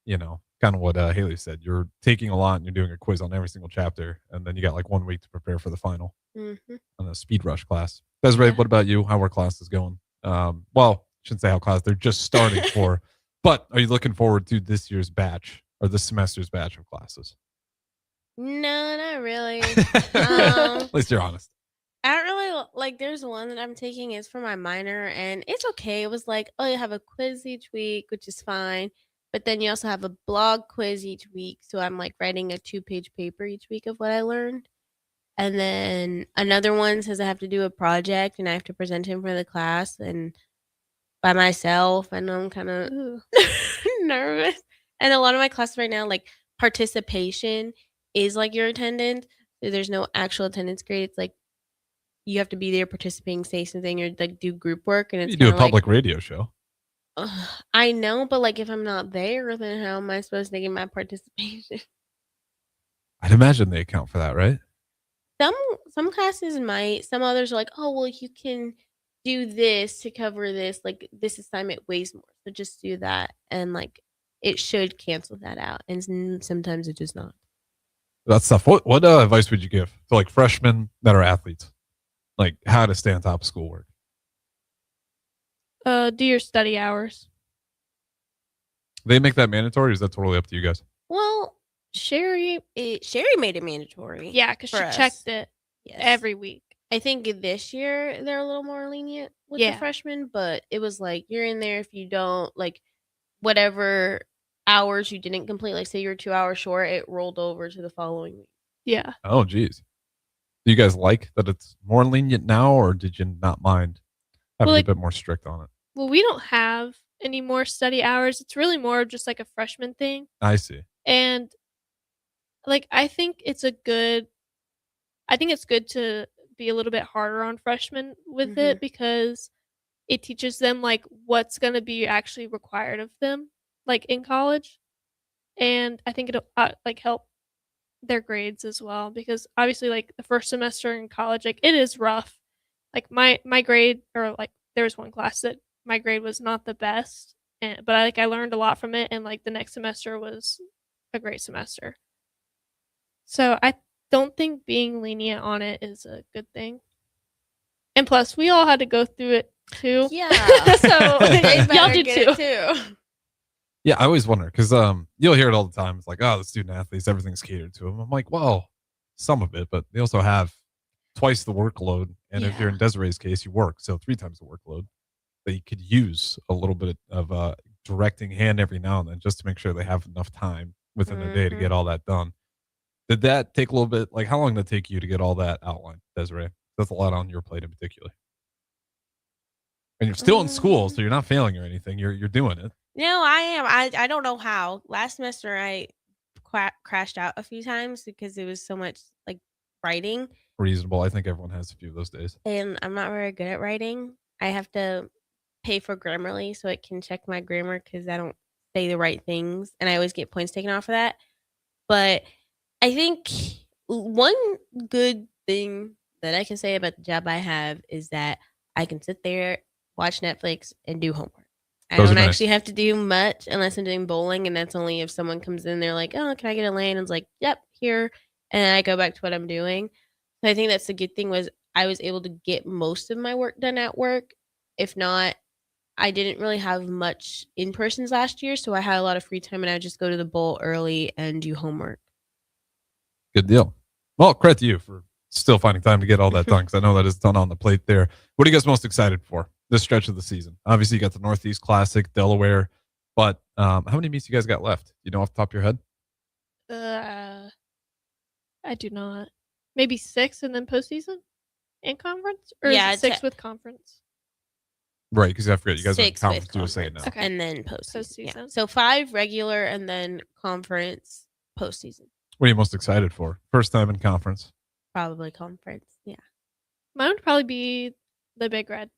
kind of what Haley said. You're taking a lot, and you're doing a quiz on every single chapter, and then you got like 1 week to prepare for the final Mhm. on a speed rush class. Desiree, what about you? How are classes going? Well, shouldn't say how class they're just starting for, but are you looking forward to this year's batch or this semester's batch of classes? No, not really. At least you're honest. I don't really like. There's one that I'm taking is for my minor, and it's okay. It was like, oh, you have a quiz each week, which is fine, but then you also have a blog quiz each week. So I'm like writing a 2-page paper each week of what I learned, and then another one says I have to do a project and I have to present it in front of the class and by myself, and I'm kind of Ooh. nervous. And a lot of my classes right now, like participation is like your attendance. So there's no actual attendance grade. It's like you have to be there participating, say something, or like do group work. And it's You do a kinda like, public radio show. I know, but like if I'm not there, then how am I supposed to get my participation? I'd imagine they account for that, right? Some classes might. Some others are like, oh well, you can do this to cover this. Like this assignment weighs more, so just do that, and like it should cancel that out. And sometimes it does not. That's tough. What advice would you give to like freshmen that are athletes, like how to stay on top of schoolwork? Do your study hours. They make that mandatory, or is that totally up to you guys? Well, Sherry made it mandatory. Yeah, because she for us. checked it Yes. every week. I think this year they're a little more lenient with Yeah. the freshmen, but it was like you're in there if you don't like whatever hours you didn't complete. Like say you're 2 hours short, it rolled over to the following week. Yeah. Oh, geez. Do you guys like that it's more lenient now, or did you not mind having Well, a bit more strict on it? Well, we don't have any more study hours. It's really more of just like a freshman thing. I see. And like I think it's good to be a little bit harder on freshmen with it because it teaches them like what's going to be actually required of them like in college. And I think it'll like help their grades as well, because obviously, like, the first semester in college, like, it is rough. Like, my grade, or, like, there was one class that my grade was not the best, but I learned a lot from it, and, like, the next semester was a great semester. So I don't think being lenient on it is a good thing. And plus, we all had to go through it too. Yeah. So y'all did too. Yeah, I always wonder because you'll hear it all the time. It's like, oh, the student athletes, everything's catered to them. I'm like, well, some of it, but they also have twice the workload. And if you're in Desiree's case, you work, so 3 times the workload. That you could use a little bit of directing hand every now and then just to make sure they have enough time within their day to get all that done. Did that take a little bit? Like, how long did it take you to get all that outlined, Desiree? That's a lot on your plate in particular. And you're still in school, so you're not failing or anything. You're doing it. No, I am. I don't know how. Last semester, I crashed out a few times because it was so much like writing. Reasonable. I think everyone has a few of those days. And I'm not very good at writing. I have to pay for Grammarly so it can check my grammar because I don't say the right things. And I always get points taken off of that. But I think one good thing that I can say about the job I have is that I can sit there, watch Netflix, and do homework. I don't actually have to do much unless I'm doing bowling, and that's only if someone comes in, they're like, oh, can I get a lane? And it's like, yep, here. And I go back to what I'm doing. So I think that's the good thing was I was able to get most of my work done at work. If not, I didn't really have much in-persons last year, so I had a lot of free time, and I would just go to the bowl early and do homework. Good deal. Well, credit to you for still finding time to get all that done, because I know that is done on the plate there. What are you guys most excited for this stretch of the season? Obviously, you got the Northeast Classic, Delaware, but how many meets you guys got left? You know off the top of your head? I do not. Maybe 6 and then postseason and conference? Or Yeah, is it 6 with conference? Right, because I forget you guys are in 6 Conference with USA conference, now. and then postseason. Postseason. Yeah. So 5 regular and then conference postseason. What are you most excited for? First time in conference. Probably conference. Yeah. Mine would probably be the Big Red.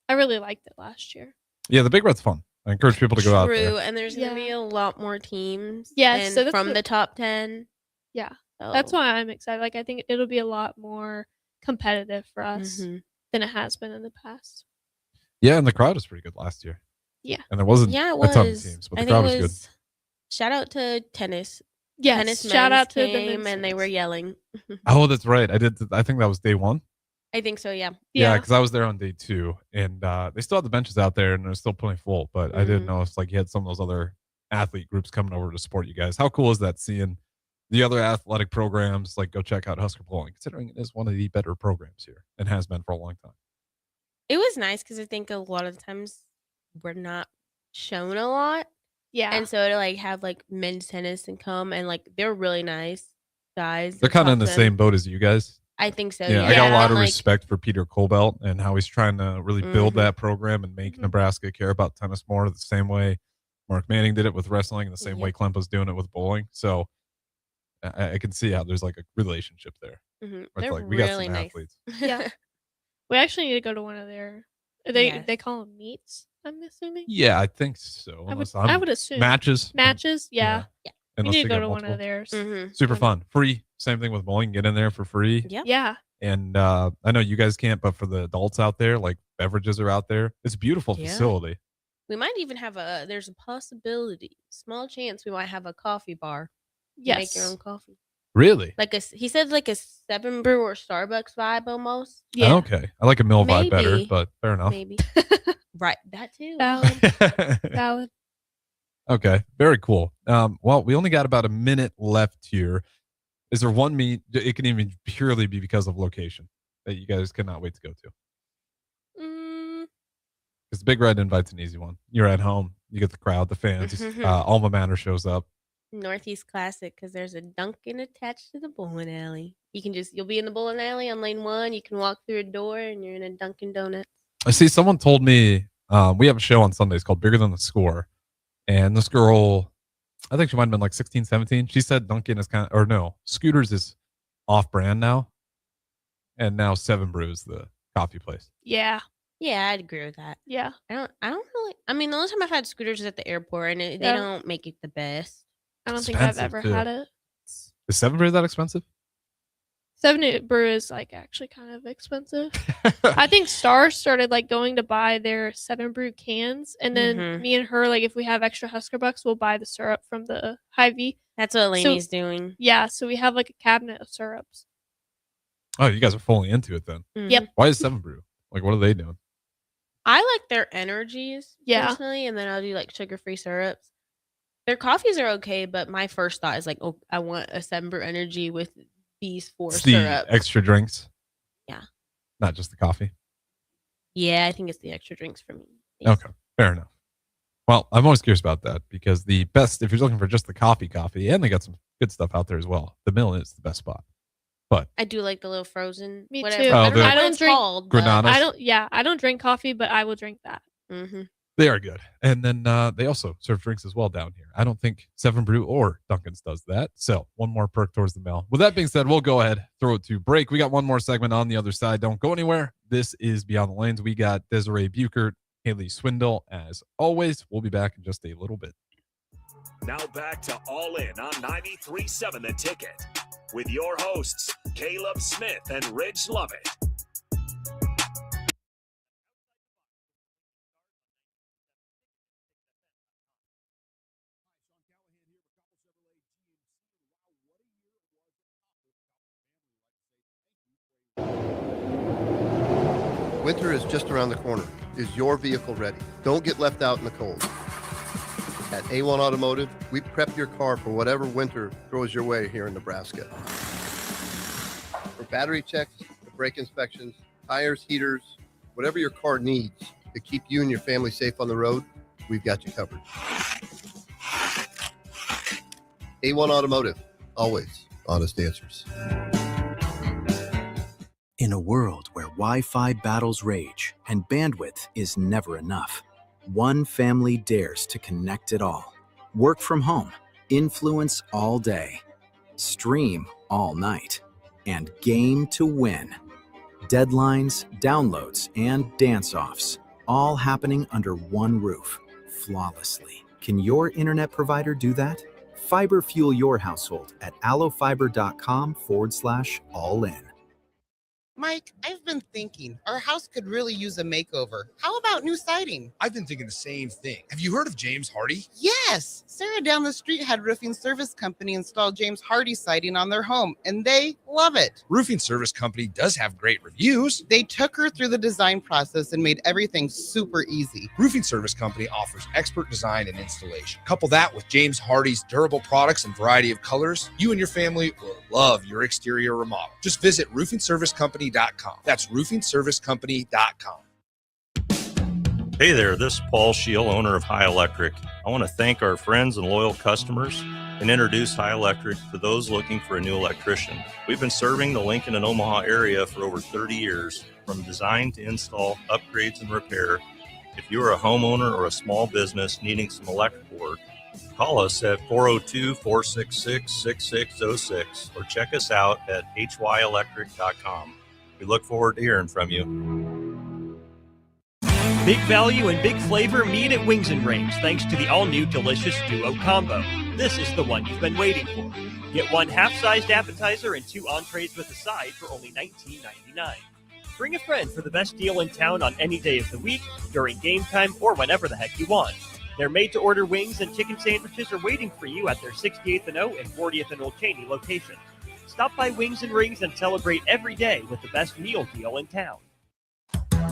I really liked it last year. Yeah, the Big Red's fun. I encourage people to go out there. True, and there's going to be a lot more teams. Yes, and so that's from the top 10. Yeah. So. That's why I'm excited. Like, I think it'll be a lot more competitive for us than it has been in the past. Yeah, and the crowd was pretty good last year. Yeah. And there wasn't it a was. ton of teams, but the crowd was good. Shout out to tennis. Yes, tennis shout out to the came men's and they were yelling. Oh, that's right. I think that was day 1. I think so, yeah. Yeah, because I was there on day 2, and they still had the benches out there, and they're still plenty full. But I didn't know if you had some of those other athlete groups coming over to support you guys. How cool is that seeing the other athletic programs go check out Husker Bowling, considering it is one of the better programs here and has been for a long time. It was nice because I think a lot of times we're not shown a lot. Yeah. And so to have men's tennis and come and they're really nice guys. They're kind of in the same boat as you guys. I think so. Yeah, I got a lot of respect for Peter Colbelt and how he's trying to really build that program and make Nebraska care about tennis more the same way Mark Manning did it with wrestling and the same way Klempe's doing it with bowling. So I can see how there's a relationship there. They're we got really some nice. athletes. Yeah. We actually need to go to one of their they call them meets, I'm assuming. Yeah, I think so. I would assume matches. Yeah. We Unless need to they go got to one multiple. of theirs. Super fun. Free. Same thing with bowling. Get in there for free. Yeah. And I know you guys can't, but for the adults out there, beverages are out there. It's a beautiful facility. We might even have there's a possibility, small chance we might have a coffee bar. Yes. Make your own coffee. Really? He said a 7 Brew or Starbucks vibe almost. Yeah. Okay. I like a mill vibe better, Maybe. but fair enough. Maybe. Right. That too. Valid. Okay. Very cool. Well, we only got about a minute left here. Is there one meet? It can even purely be because of location that you guys cannot wait to go to. Because the Big Red Invite's an easy one. You're at home. You get the crowd, the fans. Alma Mater shows up. Northeast Classic because there's a Dunkin' attached to the bowling alley. You'll be in the bowling alley on lane 1. You can walk through a door and you're in a Dunkin' Donuts. I see someone told me we have a show on Sundays called Bigger Than the Score. And this girl, I think she might have been 16, 17. She said Dunkin' is Scooters is off brand now. And now 7 Brew is the coffee place. Yeah. Yeah, I'd agree with that. Yeah. I don't really. I mean, the only time I've had Scooters is at the airport, and they don't make it the best. I don't think I've ever had it. Is 7 Brew that expensive? 7 Brew is like actually kind of expensive. I think Star started like going to buy their 7 Brew cans, and then me and her, like if we have extra Husker Bucks, we'll buy the syrup from the Hy-Vee. That's what Lainey's doing. Yeah, so we have like a cabinet of syrups. Oh, you guys are fully into it then. Yep. Why is 7 Brew? Like, what are they doing? I like their energies personally, and then I'll do like sugar-free syrups. Their coffees are okay, but my first thought is like, oh, I want a 7 Brew energy with these 4 It's syrups. the extra drinks. Yeah. Not just the coffee. Yeah, I think it's the extra drinks for me. Okay, fair enough. Well, I'm always curious about that because the best, if you're looking for just the coffee, and they got some good stuff out there as well. The Mill is the best spot. But I do like the little frozen. Me whatever. too. Oh, I don't know I what don't it's drink called, but- Granadas? I don't drink coffee, but I will drink that. they are good. And then they also serve drinks as well down here. I don't think 7 Brew or Dunkin's does that. So one more perk towards the Mill. With that being said, we'll go ahead, throw it to break. We got one more segment on the other side. Don't go anywhere. This is Beyond the Lanes. We got Desiree Buchert, Haley Swindle. As always, we'll be back in just a little bit. Now back to All In on 93.7 The Ticket with your hosts, Caleb Smith and Rich Lovett. Winter is just around the corner. Is your vehicle ready? Don't get left out in the cold. At A1 Automotive, we prep your car for whatever winter throws your way here in Nebraska. For battery checks, to brake inspections, tires, heaters, whatever your car needs to keep you and your family safe on the road, we've got you covered. A1 Automotive, always honest answers. In a world where Wi-Fi battles rage and bandwidth is never enough, one family dares to connect it all. Work from home, influence all day, stream all night, and game to win. Deadlines, downloads, and dance-offs, all happening under one roof, flawlessly. Can your internet provider do that? Fiber fuel your household at allofiber.com/all-in. Mike, I've been thinking our house could really use a makeover. How about new siding? I've been thinking the same thing. Have you heard of James Hardy? Yes. Sarah down the street had roofing service company install James Hardy siding on their home, and they love it. Roofing Service Company does have great reviews. They took her through the design process and made everything super easy. Roofing Service Company offers expert design and installation. Couple that with James Hardy's durable products and variety of colors, you and your family will love your exterior remodel. Just visit roofingservicecompany.com. That's roofingservicecompany.com. Hey there, this is Paul Scheel, owner of High Electric. I want to thank our friends and loyal customers and introduce High Electric to those looking for a new electrician. We've been serving the Lincoln and Omaha area for over 30 years, from design to install, upgrades, and repair. If you are a homeowner or a small business needing some electrical work, call us at 402-466-6606 or check us out at hyelectric.com. We look forward to hearing from you. Big value and big flavor meet at Wings and Rings thanks to the all-new delicious Duo Combo. This is the one you've been waiting for. Get one half-sized appetizer and 2 entrees with a side for only $19.99. Bring a friend for the best deal in town on any day of the week, during game time, or whenever the heck you want. Their made-to-order wings and chicken sandwiches are waiting for you at their 68th and O and 40th and Old Cheney locations. Stop by Wings and Rings and celebrate every day with the best meal deal in town.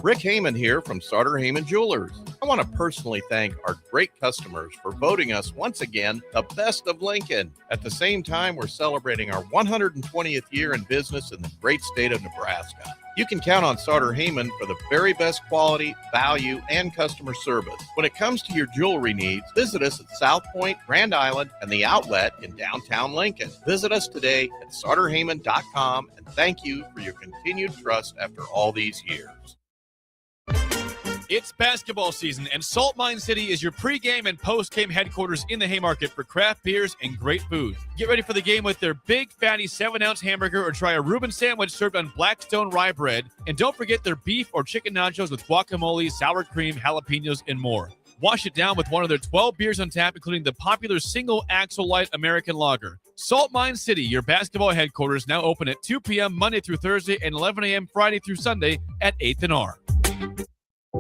Rick Heyman here from Sartor Heyman Jewelers. I want to personally thank our great customers for voting us once again the best of Lincoln. At the same time, we're celebrating our 120th year in business in the great state of Nebraska. You can count on Sartor Heyman for the very best quality, value, and customer service. When it comes to your jewelry needs, visit us at South Point, Grand Island, and the Outlet in downtown Lincoln. Visit us today at sartorheyman.com, and thank you for your continued trust after all these years. It's basketball season, and Salt Mine City is your pregame and postgame headquarters in the Haymarket for craft beers and great food. Get ready for the game with their big, fatty 7-ounce hamburger or try a Reuben sandwich served on Blackstone rye bread. And don't forget their beef or chicken nachos with guacamole, sour cream, jalapenos, and more. Wash it down with one of their 12 beers on tap, including the popular single axle light American lager. Salt Mine City, your basketball headquarters, now open at 2 p.m. Monday through Thursday and 11 a.m. Friday through Sunday at 8th and R.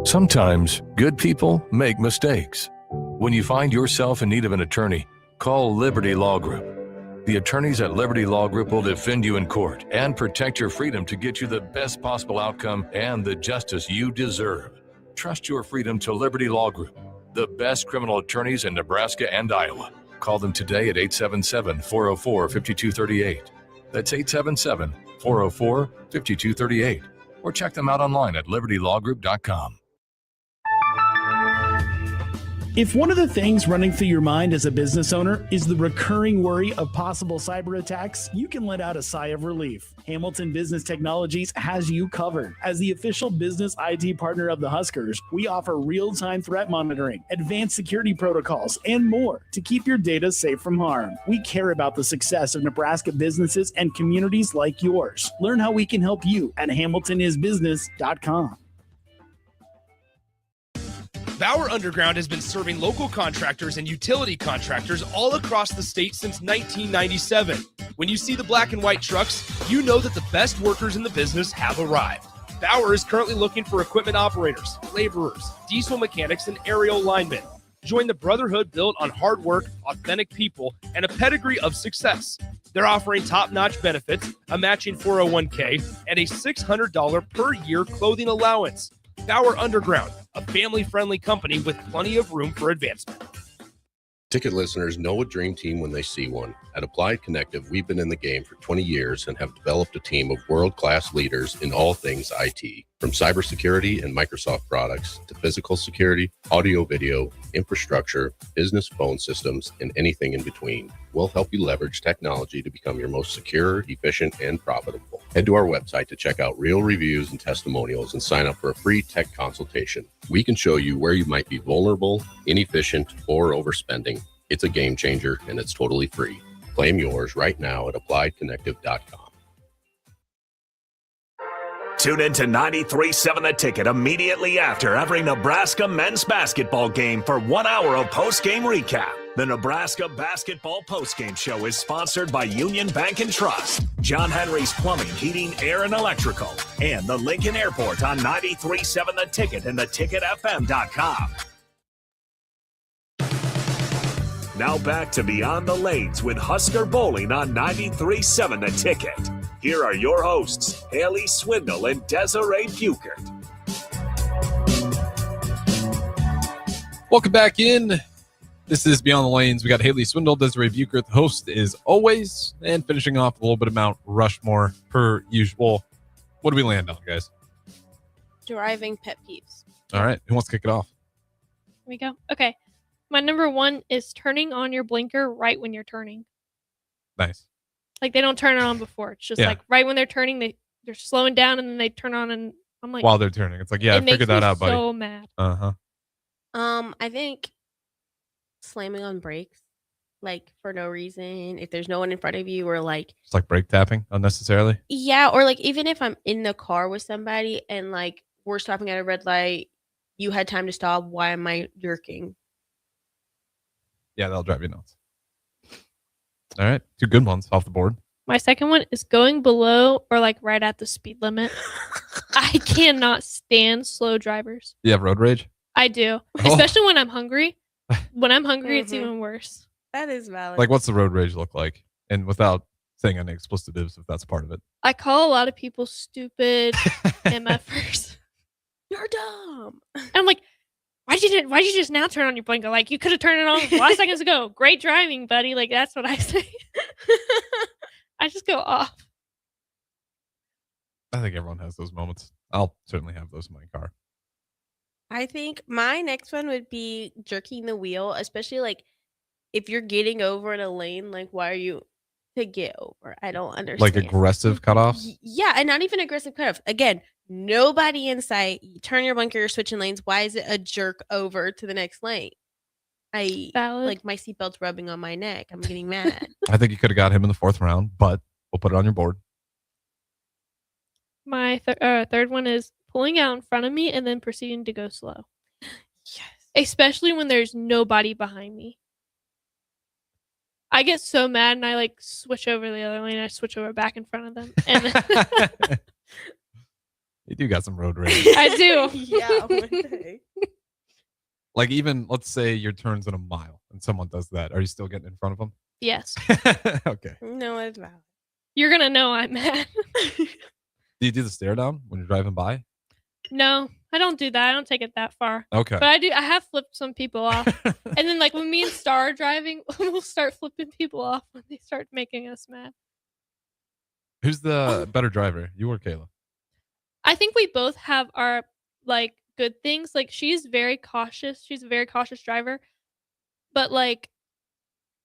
Sometimes good people make mistakes. When you find yourself in need of an attorney, call Liberty Law Group. The attorneys at Liberty Law Group will defend you in court and protect your freedom to get you the best possible outcome and the justice you deserve. Trust your freedom to Liberty Law Group, the best criminal attorneys in Nebraska and Iowa. Call them today at 877-404-5238. That's 877-404-5238. Or check them out online at libertylawgroup.com. If one of the things running through your mind as a business owner is the recurring worry of possible cyber attacks, you can let out a sigh of relief. Hamilton Business Technologies has you covered. As the official business IT partner of the Huskers, we offer real-time threat monitoring, advanced security protocols, and more to keep your data safe from harm. We care about the success of Nebraska businesses and communities like yours. Learn how we can help you at hamiltonisbusiness.com. Bauer Underground has been serving local contractors and utility contractors all across the state since 1997. When you see the black and white trucks, you know that the best workers in the business have arrived. Bauer is currently looking for equipment operators, laborers, diesel mechanics, and aerial linemen. Join the brotherhood built on hard work, authentic people, and a pedigree of success. They're offering top-notch benefits, a matching 401k, and a $600 per year clothing allowance. Bauer Underground, a family-friendly company with plenty of room for advancement. Ticket listeners know a dream team when they see one. At Applied Connective, we've been in the game for 20 years and have developed a team of world-class leaders in all things IT. From cybersecurity and Microsoft products to physical security, audio-video, infrastructure, business phone systems, and anything in between. We'll help you leverage technology to become your most secure, efficient, and profitable. Head to our website to check out real reviews and testimonials and sign up for a free tech consultation. We can show you where you might be vulnerable, inefficient, or overspending. It's a game changer, and it's totally free. Claim yours right now at appliedconnective.com. Tune in to 93.7 The Ticket immediately after every Nebraska men's basketball game for 1 hour of post-game recap. The Nebraska Basketball Postgame Show is sponsored by Union Bank and Trust, John Henry's Plumbing, Heating, Air, and Electrical, and the Lincoln Airport on 93.7 The Ticket and theticketfm.com. Now back to Beyond the Lanes with Husker Bowling on 93.7 The Ticket. Here are your hosts, Haley Swindle and Desiree Buchert. Welcome back in. This is Beyond the Lanes. We got Haley Swindle, Desiree Buchert. The host is always, and finishing off a little bit of Mount Rushmore per usual. What do we land on, guys? Driving pet peeves. All right. Who wants to kick it off? Here we go. Okay. My number one is turning on your blinker right when you're turning. Nice. Like they don't turn it on before. It's just like right when they're turning, they're slowing down and then they turn on and I'm like, while they're turning. It's like, yeah, I figured that out, buddy. So mad. Uh-huh. I think slamming on brakes, like for no reason, if there's no one in front of you, or like it's like brake tapping unnecessarily. Yeah, or like even if I'm in the car with somebody and like we're stopping at a red light, you had time to stop. Why am I jerking? Yeah, that'll drive you nuts. All right, 2 good ones off the board. My second one is going below or like right at the speed limit. I cannot stand slow drivers. You have road rage? I do, especially when I'm hungry. When I'm hungry, it's even worse. That is valid. Like, what's the road rage look like? And without saying any explicitives, if that's part of it. I call a lot of people stupid MFers. You're dumb. And I'm like, why'd you just now turn on your blinker? Like, you could have turned it on 5 seconds ago. Great driving, buddy. Like, that's what I say. I just go off. I think everyone has those moments. I'll certainly have those in my car. I think my next one would be jerking the wheel, especially like if you're getting over in a lane, like why are you to get over? I don't understand. Like aggressive cutoffs? Yeah, and not even aggressive cutoffs. Again, nobody in sight. You turn your blinker, you're switching lanes. Why is it a jerk over to the next lane? Like my seatbelt's rubbing on my neck. I'm getting mad. I think you could have got him in the 4th round, but we'll put it on your board. My third one is pulling out in front of me and then proceeding to go slow. Yes. Especially when there's nobody behind me. I get so mad and I like switch over the other lane. I switch over back in front of them. And then You do got some road rage. I do. Yeah. One day. Like even let's say your turn's in a mile and someone does that. Are you still getting in front of them? Yes. Okay. No, it's valid. You're going to know I'm mad. Do you do the stare down when you're driving by? No, I don't do that. I don't take it that far. Okay. But I have flipped some people off. And then like when me and Star are driving, we'll start flipping people off when they start making us mad. Who's the better driver? You or Kayla? I think we both have our like good things. Like she's very cautious. She's a very cautious driver. But like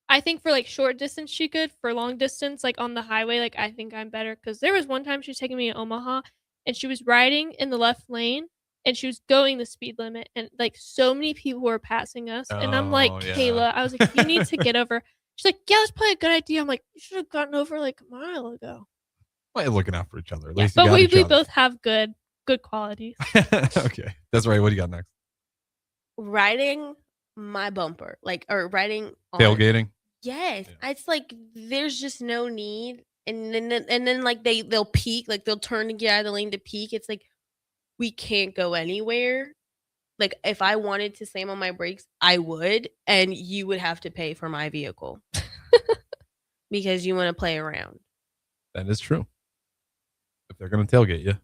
I think for like short distance she could. For long distance, like on the highway, like I think I'm better. Because there was one time she was taking me to Omaha and she was riding in the left lane and she was going the speed limit and like so many people were passing us. And I'm like, Kayla, I was like, you need to get over. She's like, yeah, that's probably a good idea. I'm like, you should have gotten over like a mile ago. Well, you're looking out for each other. At Yeah, least you but got we each other. both have good qualities. Okay. That's right. What do you got next? Riding my bumper, like, or riding on Tailgating? Yes. It's like there's just no need. And then like they'll peak, like they'll turn to get out of the lane to peak. It's like we can't go anywhere. Like if I wanted to slam on my brakes, I would, and you would have to pay for my vehicle. Because you want to play around. That is true. If they're going to tailgate you,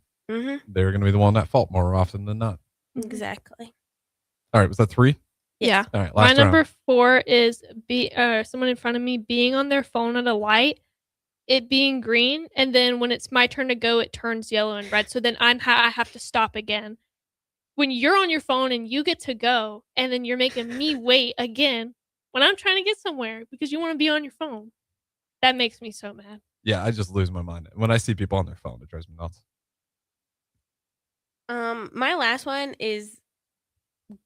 they're going to be the one at fault more often than not. Exactly. All right. Was that 3? Yeah. All right. My Last number round. 4 is someone in front of me being on their phone at a light, it being green, and then when it's my turn to go, it turns yellow and red. So then I have to stop again. When you're on your phone and you get to go, and then you're making me wait again when I'm trying to get somewhere because you want to be on your phone, that makes me so mad. Yeah, I just lose my mind. When I see people on their phone, it drives me nuts. My last one is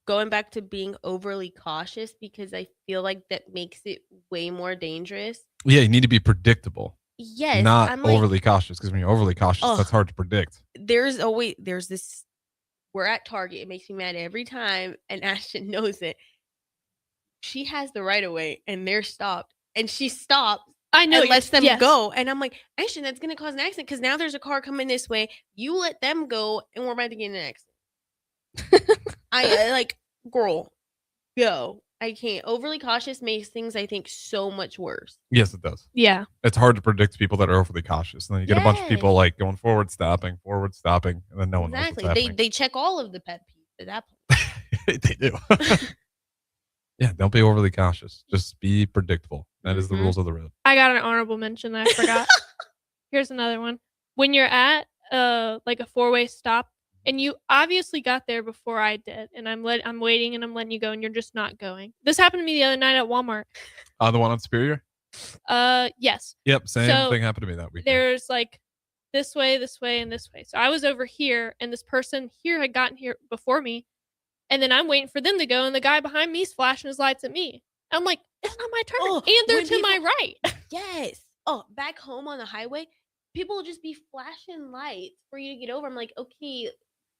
going back to being overly cautious because I feel like that makes it way more dangerous. Yeah, you need to be predictable. Yes, Not I'm like- overly cautious, because when you're overly cautious, Ugh. that's hard to predict. There's this. We're at Target. It makes me mad every time, and Ashton knows it. She has the right of way, and they're stopped, and she stops. I know, and lets them yes. go, and I'm like, Ashton, that's gonna cause an accident because now there's a car coming this way. You let them go, and we're about to get in an accident. I like, girl, go. I can't. Overly cautious makes things, I think, so much worse. Yes, it does. Yeah. It's hard to predict people that are overly cautious. And then you get a bunch of people like going forward, stopping, and then no one knows what's Exactly. happening. They check all of the pet peeves at that point. They do. Yeah, don't be overly cautious. Just be predictable. That is the rules of the road. I got an honorable mention that I forgot. Here's another one. When you're at like a 4-way stop and you obviously got there before I did, and I'm waiting and I'm letting you go and you're just not going. This happened to me the other night at Walmart. The one on Superior? Yes. Yep, same So, thing happened to me that week. There's like this way, and this way. So I was over here and this person here had gotten here before me. And then I'm waiting for them to go, and the guy behind me is flashing his lights at me. I'm like, it's not my turn. And they're to my right. Yes. Oh, back home on the highway, people will just be flashing lights for you to get over. I'm like, okay,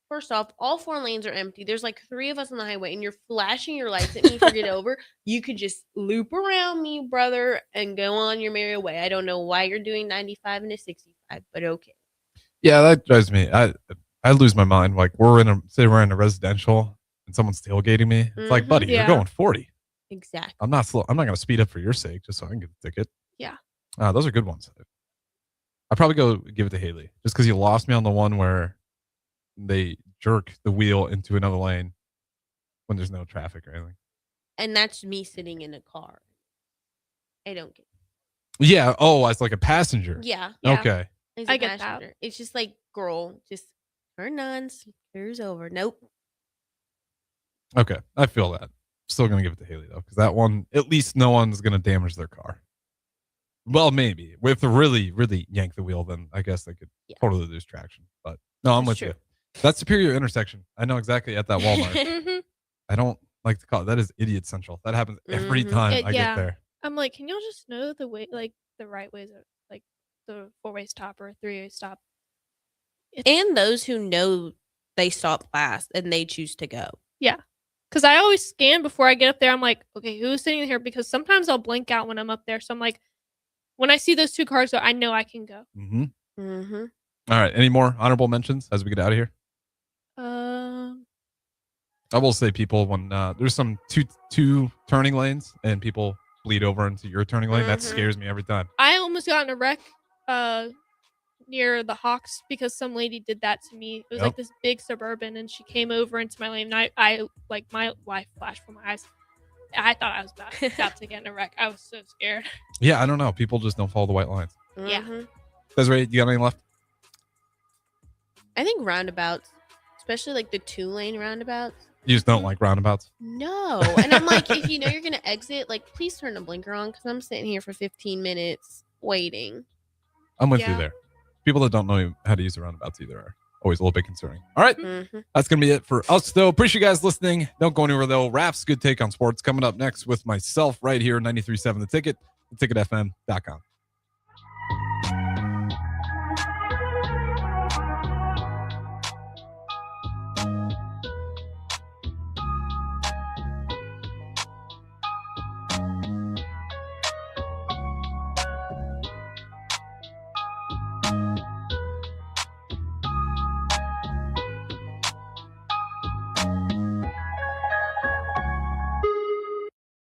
first off, all 4 lanes are empty. There's like 3 of us on the highway, and you're flashing your lights at me for get over. You could just loop around me, brother, and go on your merry way. I don't know why you're doing 95 and a 65, but okay. Yeah, that drives me. I lose my mind. Like we're in a residential and someone's tailgating me. It's like, buddy, Yeah. you're going 40. Exactly. I'm not slow. I'm not going to speed up for your sake just so I can get the ticket. Yeah. Those are good ones. I'd probably go give it to Haley just because you lost me on the one where they jerk the wheel into another lane when there's no traffic or anything. And that's me sitting in a car. I don't get Yeah. Oh, as like a passenger. Yeah. Okay. As I a get that. passenger. It's just like, girl, just turn on, here's over. Nope. Okay. I feel that. Still going to give it to Haley though, because that one, at least no one's going to damage their car. Well, maybe. If they really, really yank the wheel, then I guess they could totally lose traction. But no, I'm with you. That Superior intersection, I know exactly at that Walmart. I don't like to call it. That is idiot central. That happens every time I get there. I'm like, can y'all just know the way, like the right ways, like the 4-way stop or 3-way stop? And those who know they stop last and they choose to go. Yeah. Because I always scan before I get up there. I'm like, okay, who's sitting here? Because sometimes I'll blink out when I'm up there. So I'm like, when I see those 2 cars, I know I can go. Mm-hmm. Mm-hmm. All right. Any more honorable mentions as we get out of here? I will say, people, when there's some two turning lanes and people bleed over into your turning lane, that scares me every time. I almost got in a wreck near the Hawks because some lady did that to me. It was like this big Suburban, and she came over into my lane, and I like, my life flashed from my eyes. I thought I was about to get in a wreck. I was so scared. Yeah, I don't know. People just don't follow the white lines. Yeah. Desiree, you got anything left? I think roundabouts, especially like the 2-lane roundabouts. You just don't like roundabouts? No. And I'm like, if you know you're going to exit, like, please turn the blinker on because I'm sitting here for 15 minutes waiting. I'm with you there. People that don't know how to use the roundabouts either are always a little bit concerning. All right. That's going to be it for us, though. Appreciate you guys listening. Don't go anywhere, though. Rap's Good Take on Sports coming up next with myself right here, 93.7 The Ticket, theticketfm.com.